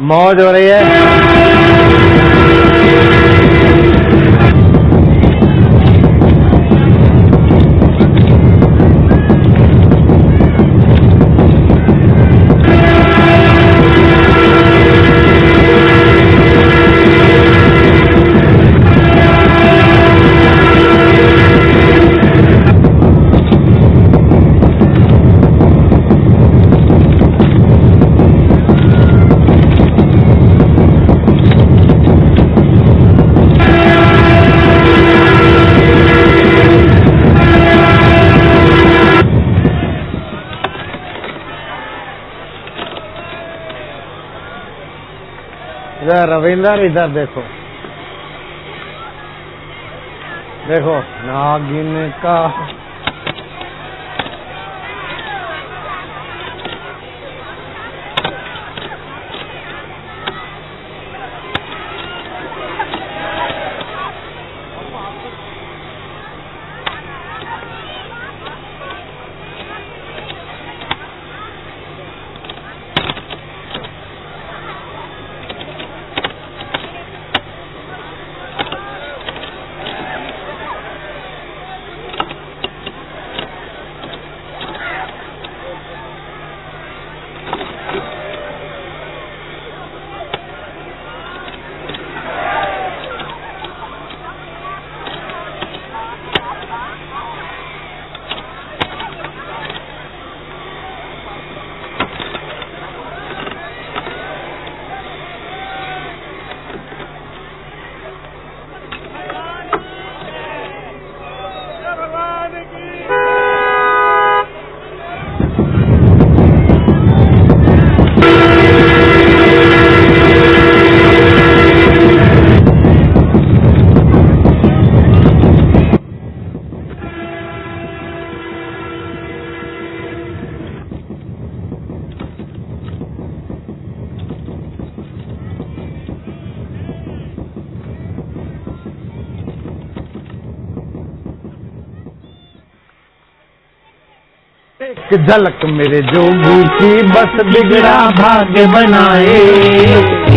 [SPEAKER 1] मौज हो रही है। रविंदर इधर देखो, देखो नागिन का एक झलक मेरे जोगी की बस बिगड़ा भाग्य बनाए।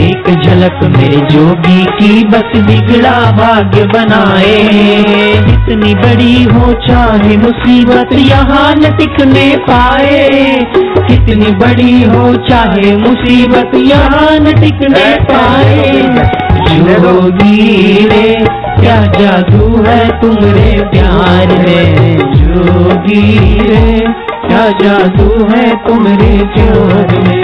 [SPEAKER 2] एक झलक मेरे जोगी की बस बिगड़ा भाग्य बनाए। जितनी बड़ी हो चाहे मुसीबत यहाँ न टिकने पाए। कितनी बड़ी हो चाहे मुसीबत यहाँ न टिकने पाए। जोगी रे क्या जादू है तुम्हारे प्यार में। जोगी रे क्या जादू है तुम्हारे प्यार में।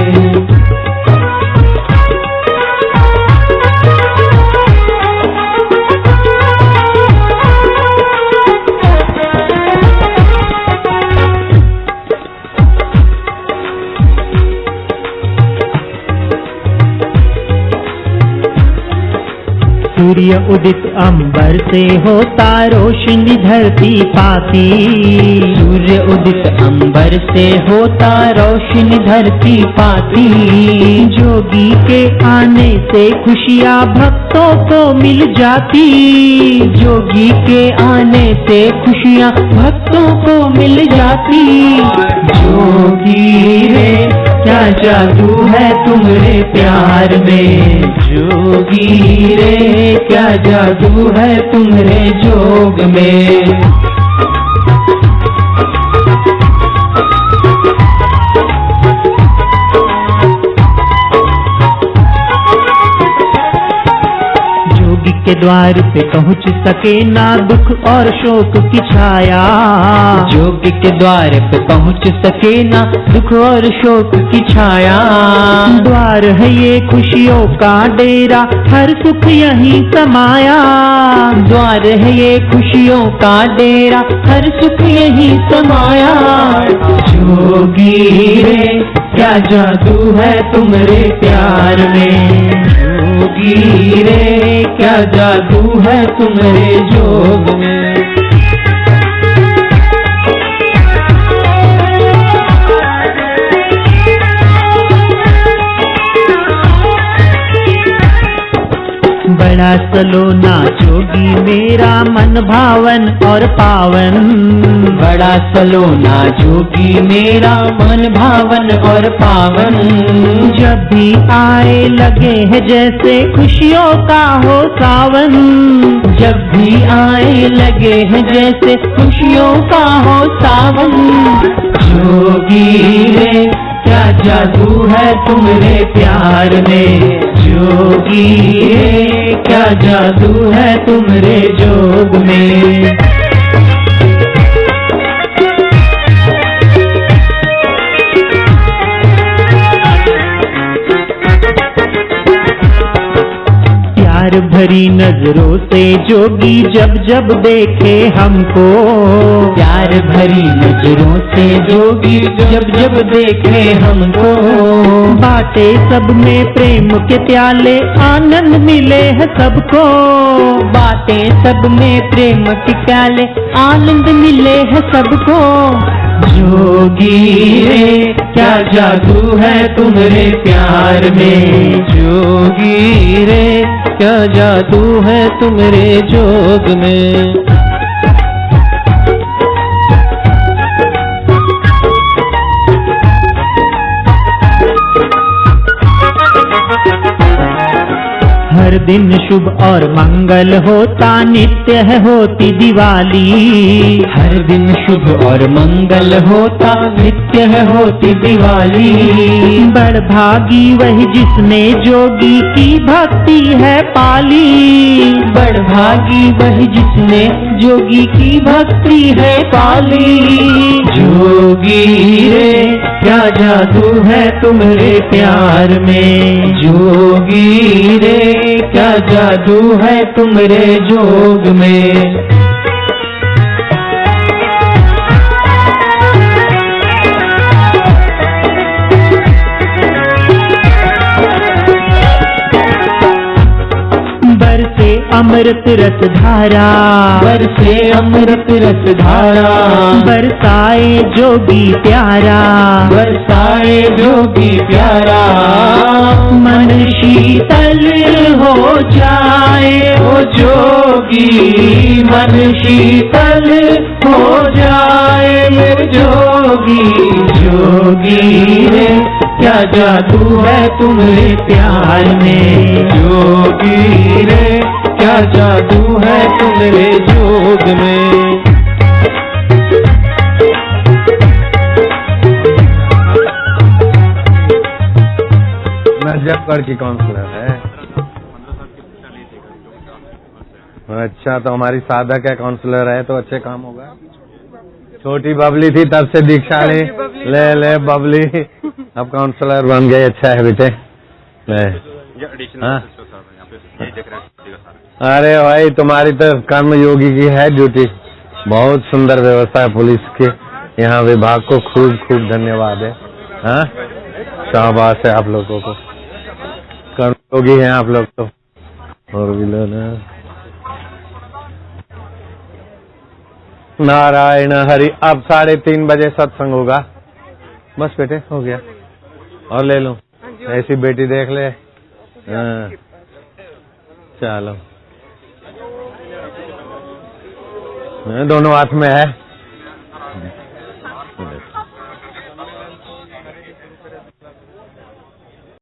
[SPEAKER 2] सूर्य उदित अंबर से होता रोशनी धरती पाती। सूर्य उदित अंबर से होता रोशनी धरती पाती। जोगी के आने से खुशियाँ भक्तों को मिल जाती। जोगी के आने से खुशियाँ भक्तों को मिल जाती। जोगी रे क्या जादू है तुम्हारे प्यार में। जोगी रे क्या जादू है तुम्हारे जोग में। के द्वार पे पहुँच सके ना दुख और शोक की छाया। जोगी के द्वार पे पहुँच सके ना दुख और शोक की छाया। द्वार है ये खुशियों का डेरा, हर सुख यहीं समाया। द्वार है ये खुशियों का डेरा, हर सुख यहीं समाया। जोगी रे क्या जादू है तुम्हारे प्यार में। जोगी रे क्या जादू है तुम्हारे जोग में। बड़ा सलोना जोगी मेरा मन भावन और पावन। बड़ा सलोना जोगी मेरा मन भावन और पावन। जब भी आए लगे है जैसे खुशियों का हो सावन। जब भी आए लगे है जैसे खुशियों का हो सावन। जोगी रे क्या जादू है तुम्हारे प्यार में। जोगी रे क्या जादू है तुम्हारे जोग में। प्यार भरी नजरों से जोगी जब जब देखे हमको। प्यार भरी नजरों से जोगी जब जब देखे हमको। बाटे सब में प्रेम के प्याले, आनंद मिले है सबको। बाटे सब में प्रेम के प्याले, आनंद मिले है सबको। जोगी रे क्या जादू है तुम्हारे प्यार में। जोगी रे क्या जादू है तुम्हारे जोग में। हर दिन शुभ और मंगल होता, नित्य है होती दिवाली। हर दिन शुभ और मंगल होता, नित्य है होती दिवाली। बड़भागी वही जिसने जोगी की भक्ति है पाली। बड़भागी वही जिसने जोगी की भक्ति है पाली। जोगी रे क्या जादू है तुम्हारे प्यार में। जोगी रे क्या जादू है तुम्हारे जोग में। बरसे अमृत रस धारा। बरसे अमृत रस धारा। बरसाए जोगी प्यारा। बरसाए जोगी प्यारा। मन शीतल हो जाए ओ जोगी। मन शीतल हो जाए मेरे जोगी। जोगी रे क्या जादू है तुम्हारे प्यार में। जोगी रे क्या जादू है तुम्हारे जोग में।
[SPEAKER 1] नजफगढ़ की काउंसलर है। अच्छा, तो हमारी साधक है, काउंसलर है तो अच्छे काम होगा। छोटी बबली थी तब से दीक्षा ली। ले बबली अब काउंसलर बन गए। अच्छा है बेटे। हाँ? अरे भाई तुम्हारी तो कर्म योगी की है ड्यूटी। बहुत सुंदर व्यवस्था है पुलिस की। यहाँ विभाग को खूब खूब धन्यवाद है। हाँ, शाबाश है आप लोगों को। कर्मयोगी हैं आप लोग तो। और भी नारायण हरि। अब 3:30 बजे सत्संग होगा। बस बेटे हो गया। और ले लूं, ऐसी बेटी देख ले। हाँ चलो, दोनों हाथ में है।